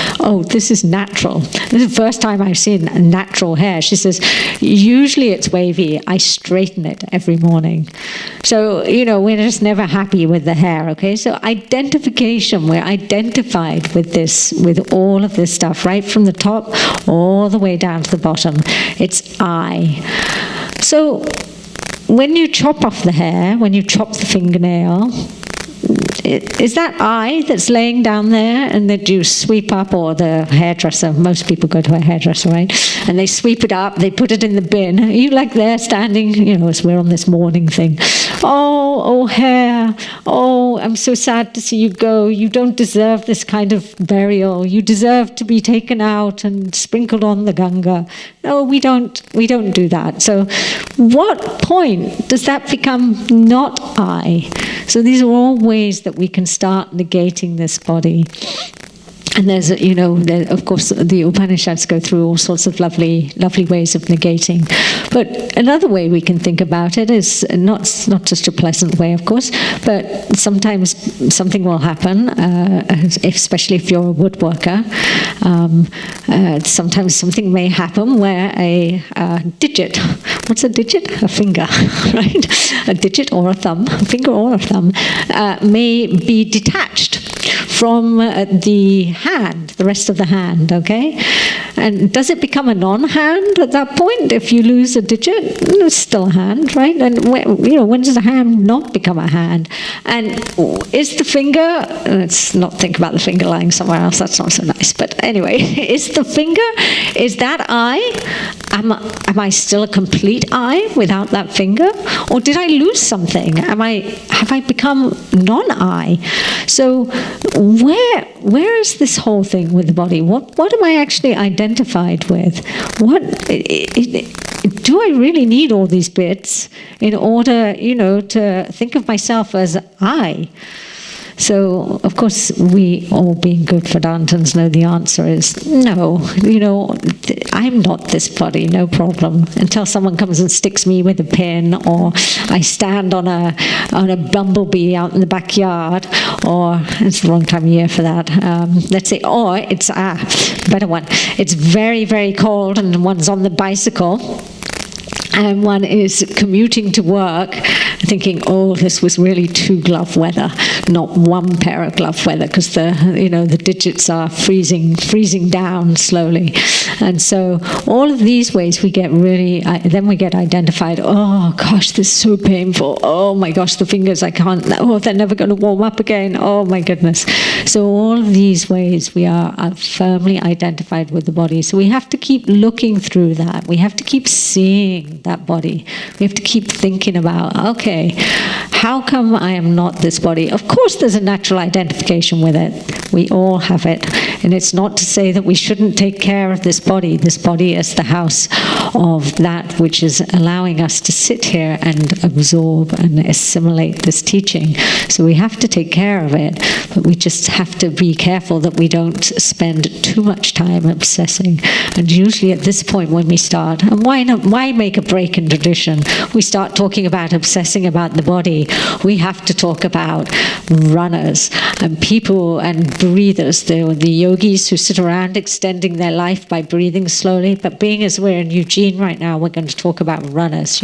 this is natural. This is the first time I've seen natural hair. She says, usually it's wavy. I straighten it every morning. So, we're just never happy with the hair, okay? So identification, we're identified with this, with all of this stuff, right from the top all the way down to the bottom. It's I. So when you chop off the hair, when you chop the fingernail, is that I that's laying down there and that you sweep up, or the hairdresser? Most people go to a hairdresser, right? And they sweep it up, they put it in the bin. Are you like there standing, as we're on this morning thing? Oh, hair. Oh, I'm so sad to see you go. You don't deserve this kind of burial. You deserve to be taken out and sprinkled on the Ganga. No, we don't do that. So what point does that become not I? So these are all ways that we can start negating this body. And there's, of course, the Upanishads go through all sorts of lovely ways of negating. But another way we can think about it is not just a pleasant way, of course, but sometimes something will happen, especially if you're a woodworker. Sometimes something may happen where a digit, what's a digit? A finger, right? A digit or a thumb, a finger or a thumb, may be detached from the hand, the rest of the hand, okay? And does it become a non-hand at that point? If you lose a digit, it's still a hand, right? And when does a hand not become a hand? And is the finger, let's not think about the finger lying somewhere else, that's not so nice, but anyway, is the finger, is that I? Am I still a complete I without that finger? Or did I lose something? Have I become non-I? So where is this whole thing with the body? What am I actually identified with? Do I really need all these bits in order, to think of myself as I? So, of course, we all being good Vedantins know the answer is no. I'm not this body, no problem. Until someone comes and sticks me with a pin, or I stand on a bumblebee out in the backyard, or it's the wrong time of year for that. Let's say, or it's better one. It's very, very cold, and one's on the bicycle. And one is commuting to work thinking, this was really 2 glove weather, not 1 pair of glove weather, because the digits are freezing down slowly. And so all of these ways we get then we get identified. Oh gosh, this is so painful. Oh my gosh, the fingers, I can't, they're never going to warm up again. Oh my goodness. So all of these ways we are firmly identified with the body. So we have to keep looking through that. We have to keep seeing that body. We have to keep thinking about, okay, how come I am not this body? Of course there's a natural identification with it. We all have it. And it's not to say that we shouldn't take care of this body. This body is the house of that which is allowing us to sit here and absorb and assimilate this teaching. So we have to take care of it, but we just have to be careful that we don't spend too much time obsessing. And usually at this point when we start, and why make a break in tradition? We start talking about obsessing about the body. We have to talk about runners and people and breathers, the yogis who sit around extending their life by breathing slowly. But being as we're in Eugene right now, we're going to talk about runners,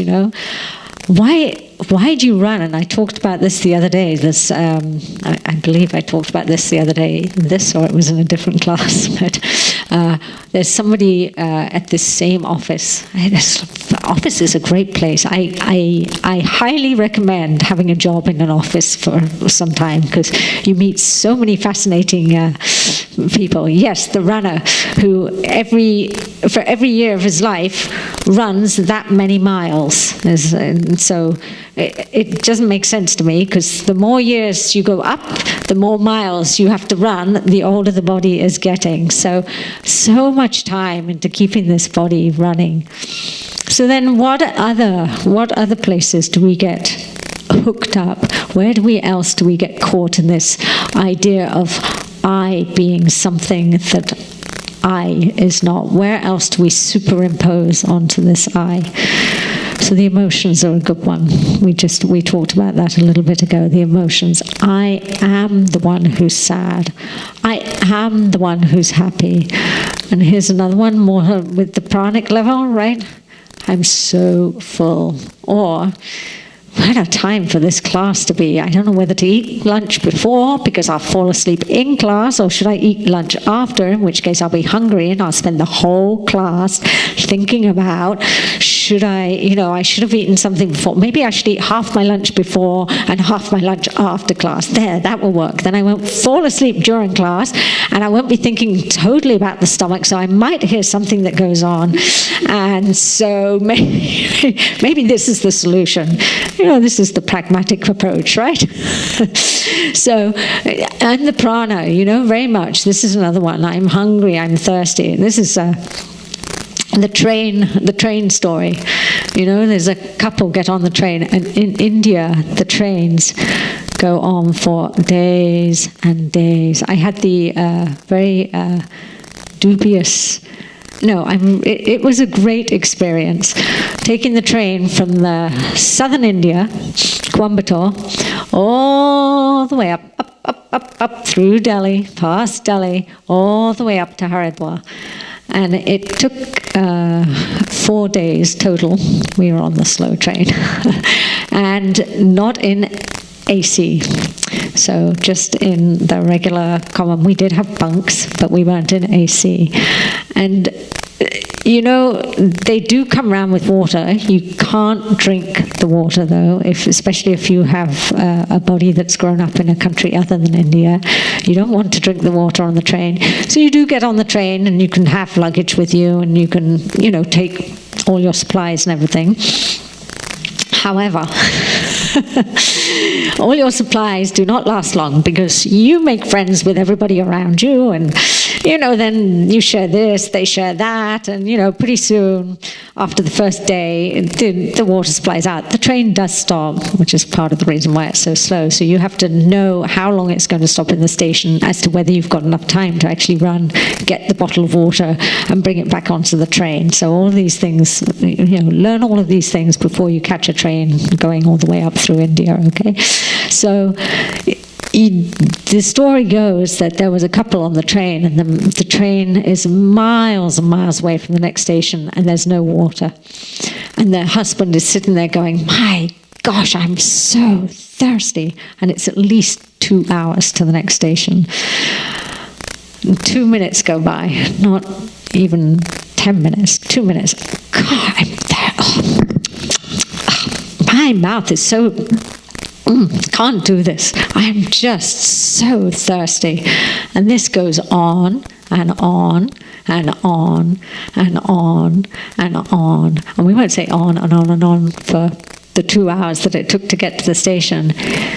Why do you run? And I talked about this the other day. I believe I talked about this the other day. Or it was in a different class. But there's somebody at this same office. office is a great place. I highly recommend having a job in an office for some time, because you meet so many fascinating people. Yes, the runner who for every year of his life runs that many miles. And so it doesn't make sense to me, because the more years you go up, the more miles you have to run, the older the body is getting. So much time into keeping this body running. So then what other places do we get hooked up? Where else do we get caught in this idea of I being something that I is not? Where else do we superimpose onto this I? So the emotions are a good one. We talked about that a little bit ago. The emotions. I am the one who's sad. I am the one who's happy. And here's another one, more with the pranic level, right? I'm so full. Or, what a time for this class to be. I don't know whether to eat lunch before, because I'll fall asleep in class, or should I eat lunch after, in which case I'll be hungry and I'll spend the whole class thinking about, I should have eaten something before. Maybe I should eat half my lunch before and half my lunch after class. There, that will work. Then I won't fall asleep during class, and I won't be thinking totally about the stomach, so I might hear something that goes on. And so maybe this is the solution. This is the pragmatic approach, right? So, and the prana, very much. This is another one. I'm hungry, I'm thirsty. And this is the train story. There's a couple get on the train, and in India, the trains go on for days and days. I had the very dubious... No, it was a great experience. Taking the train from the southern India, Coimbatore, all the way up through Delhi, past Delhi, all the way up to Haridwar. And it took 4 days total. We were on the slow train. And not in AC. So just in the regular common. We did have bunks, but we weren't in AC. And they do come around with water. You can't drink the water, though, especially if you have a body that's grown up in a country other than India. You don't want to drink the water on the train. So you do get on the train, and you can have luggage with you, and you can, take all your supplies and everything. However, all your supplies do not last long, because you make friends with everybody around you, and then you share this, they share that, and pretty soon, after the first day, the water supply's out. The train does stop, which is part of the reason why it's so slow. So you have to know how long it's going to stop in the station, as to whether you've got enough time to actually run, get the bottle of water, and bring it back onto the train. So all of these things, learn all of these things before you catch a train going all the way up through India, okay? So the story goes that there was a couple on the train, and the train is miles and miles away from the next station, and there's no water. And their husband is sitting there going, my gosh, I'm so thirsty. And it's at least 2 hours to the next station. And 2 minutes go by, not even 10 minutes, 2 minutes. God, I'm there. My mouth is so... can't do this. I am just so thirsty. And this goes on and on and on and on and on. And we won't say on and on and on for the 2 hours that it took to get to the station.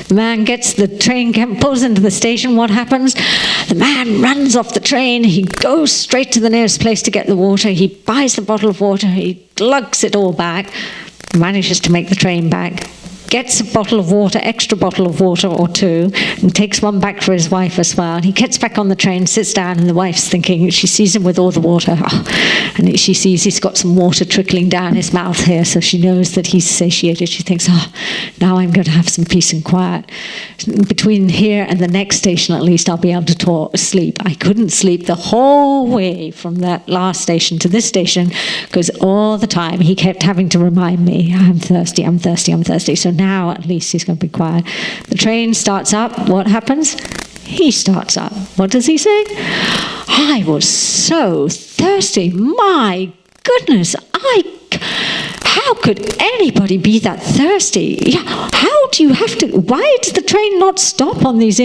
The man gets the train, pulls into the station. What happens? The man runs off the train. He goes straight to the nearest place to get the water. He buys the bottle of water. He lugs it all back, manages to make the train back, gets a bottle of water, extra bottle of water or two, and takes one back for his wife as well. And he gets back on the train, sits down, and the wife's thinking, she sees him with all the water, and she sees he's got some water trickling down his mouth here, so she knows that he's satiated. She thinks, now I'm going to have some peace and quiet. Between here and the next station, at least, I'll be able to sleep. I couldn't sleep the whole way from that last station to this station, because all the time he kept having to remind me, I'm thirsty, I'm thirsty, I'm thirsty. So now at least he's going to be quiet. The train starts up. What happens? He starts up. What does he say? I was so thirsty. My goodness, how could anybody be that thirsty? Yeah, how do you have to, why does the train not stop on these,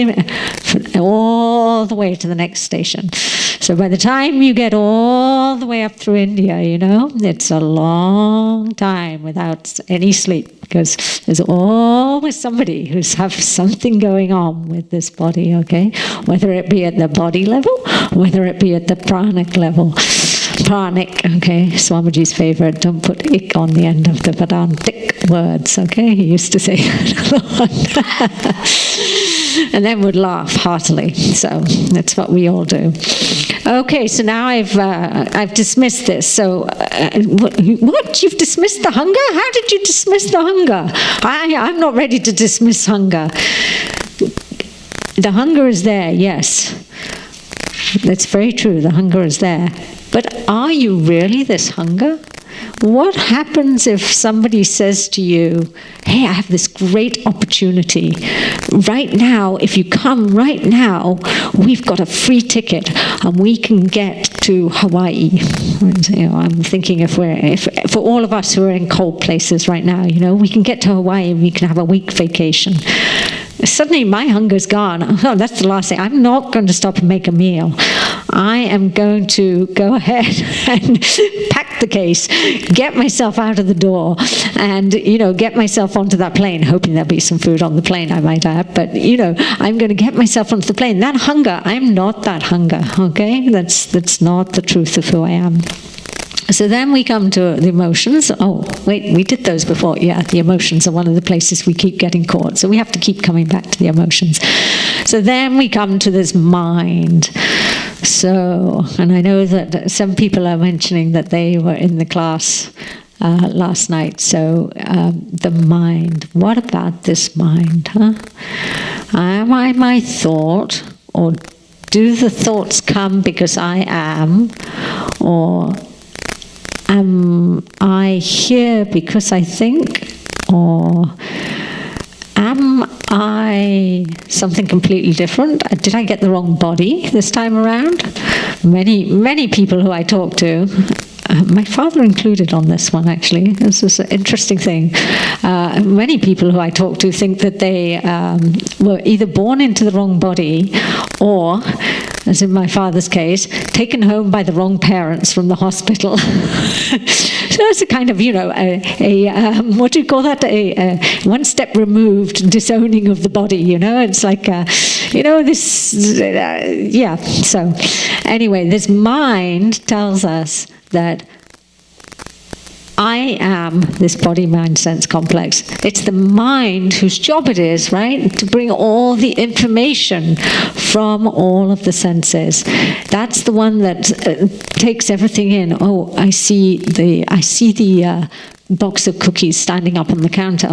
all the way to the next station? So by the time you get all the way up through India, you know, it's a long time without any sleep, because there's always somebody who's have something going on with this body, okay? Whether it be at the body level, whether it be at the pranic level. Pranic, okay, Swamiji's favorite, don't put ik on the end of the Vedantic words, okay? He used to say and then would laugh heartily. So that's what we all do. Okay, so now I've dismissed this. So what? You've dismissed the hunger? How did you dismiss the hunger? I'm not ready to dismiss hunger. The hunger is there, yes. That's very true. The hunger is there. But are you really this hunger? What happens if somebody says to you, hey, I have this great opportunity. Right now, if you come right now, we've got a free ticket and we can get to Hawaii. You know, I'm thinking if for all of us who are in cold places right now, you know, we can get to Hawaii and we can have a week vacation. Suddenly my hunger's gone. Oh, that's the last thing. I'm not going to stop and make a meal. I am going to go ahead and pack the case, get myself out of the door, and, you know, get myself onto that plane, hoping there'll be some food on the plane, I might add. But, you know, I'm going to get myself onto the plane. That hunger, I'm not that hunger, okay? That's not the truth of who I am. So then we come to the emotions. Oh, wait, we did those before. Yeah, the emotions are one of the places we keep getting caught. So we have to keep coming back to the emotions. So then we come to this mind. So, and I know that some people are mentioning that they were in the class last night. So the mind. What about this mind? Huh? Am I my thought? Or do the thoughts come because I am? Or am I here because I think? Or am I something completely different? Did I get the wrong body this time around? Many people who I talk to, my father included on this one actually, this is an interesting thing. Many people who I talk to think that they were either born into the wrong body or, as in my father's case, taken home by the wrong parents from the hospital. So it's a kind of, you know, what do you call that? A one step removed disowning of the body, you know? It's like, you know, this, yeah. So anyway, this mind tells us that I am this body, mind, sense complex. It's the mind whose job it is, right, to bring all the information from all of the senses. That's the one that takes everything in. Oh, I see the box of cookies standing up on the counter.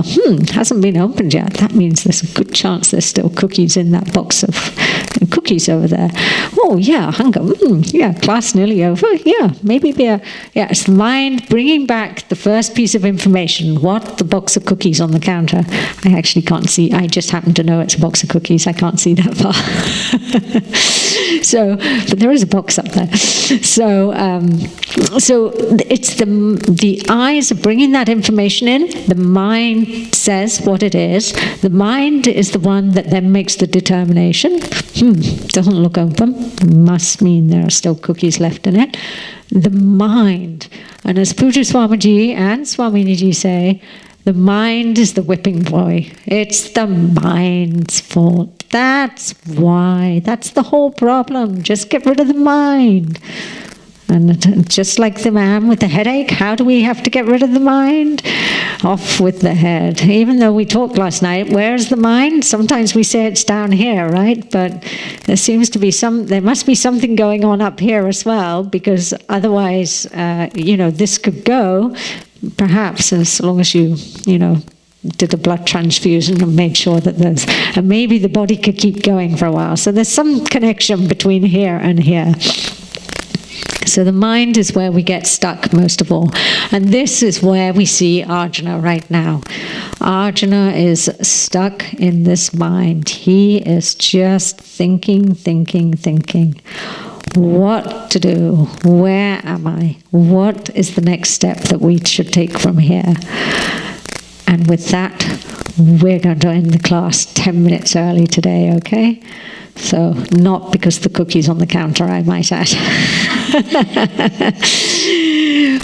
Hasn't been opened yet. That means there's a good chance there's still cookies in that box of cookies over there. Oh yeah, hunger. Yeah, class nearly over. Yeah, maybe beer. Yeah, it's the mind bringing back the first piece of information. What? The box of cookies on the counter. I actually can't see. I just happen to know it's a box of cookies. I can't see that far. So, but there is a box up there. So it's the eyes are bringing that information in. The mind says what it is. The mind is the one that then makes the determination. Doesn't look open. Must mean there are still cookies left in it. The mind. And as Puja Swamiji and Swaminiji say, the mind is the whipping boy. It's the mind's fault. That's why. That's the whole problem. Just get rid of the mind. And just like the man with the headache, how do we have to get rid of the mind? Off with the head. Even though we talked last night, where's the mind? Sometimes we say it's down here, right? But there seems to be there must be something going on up here as well, because otherwise, you know, this could go, perhaps as long as you know, did a blood transfusion and made sure that and maybe the body could keep going for a while. So there's some connection between here and here. So the mind is where we get stuck most of all. And this is where we see Arjuna right now. Arjuna is stuck in this mind. He is just thinking. what to do, where am I, what is the next step that we should take from here. And with that, we're going to end the class 10 minutes early today, okay? So, not because the cookie's on the counter, I might add.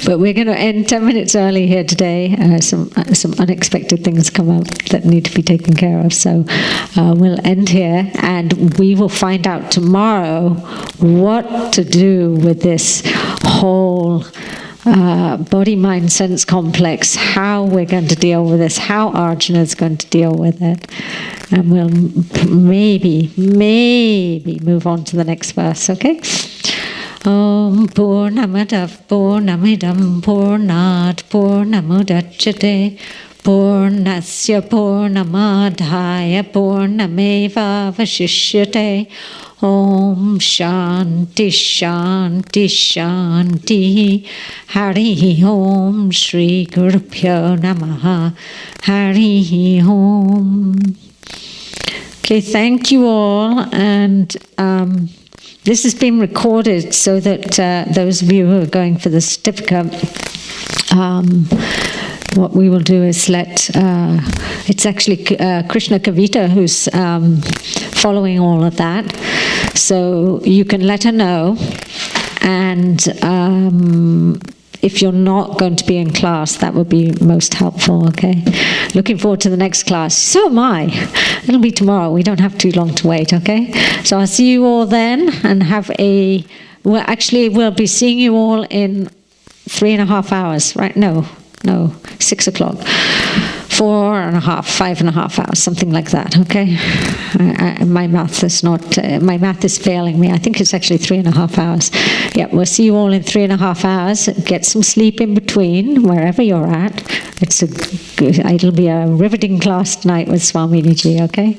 But we're going to end 10 minutes early here today. Some unexpected things come up that need to be taken care of. So we'll end here, and we will find out tomorrow what to do with this whole body-mind-sense complex, how we're going to deal with this, how Arjuna is going to deal with it. And we'll maybe move on to the next verse, okay? Om Purnamadav Purnamidam Purnat Purnamudachyate Purnasya Purnamadhaya Purnameva Vashishyate Om Shanti Shanti Shanti Hari Om Shri Gurubhyo Namaha Hari Om. Okay, thank you all, and this has been recorded so that those of you who are going for the certificate, what we will do is it's actually Krishna Kavita who's following all of that, so you can let her know, and if you're not going to be in class, that would be most helpful, okay? Looking forward to the next class. So am I. It'll be tomorrow. We don't have too long to wait, okay? So I'll see you all then, and we'll be seeing you all in 3.5 hours, right? No, 6 o'clock. 4.5, 5.5 hours, something like that, okay? My math is failing me. I think it's actually 3.5 hours. Yeah, we'll see you all in 3.5 hours. Get some sleep in between, wherever you're at. It'll be a riveting class tonight with Swamini Ji, okay?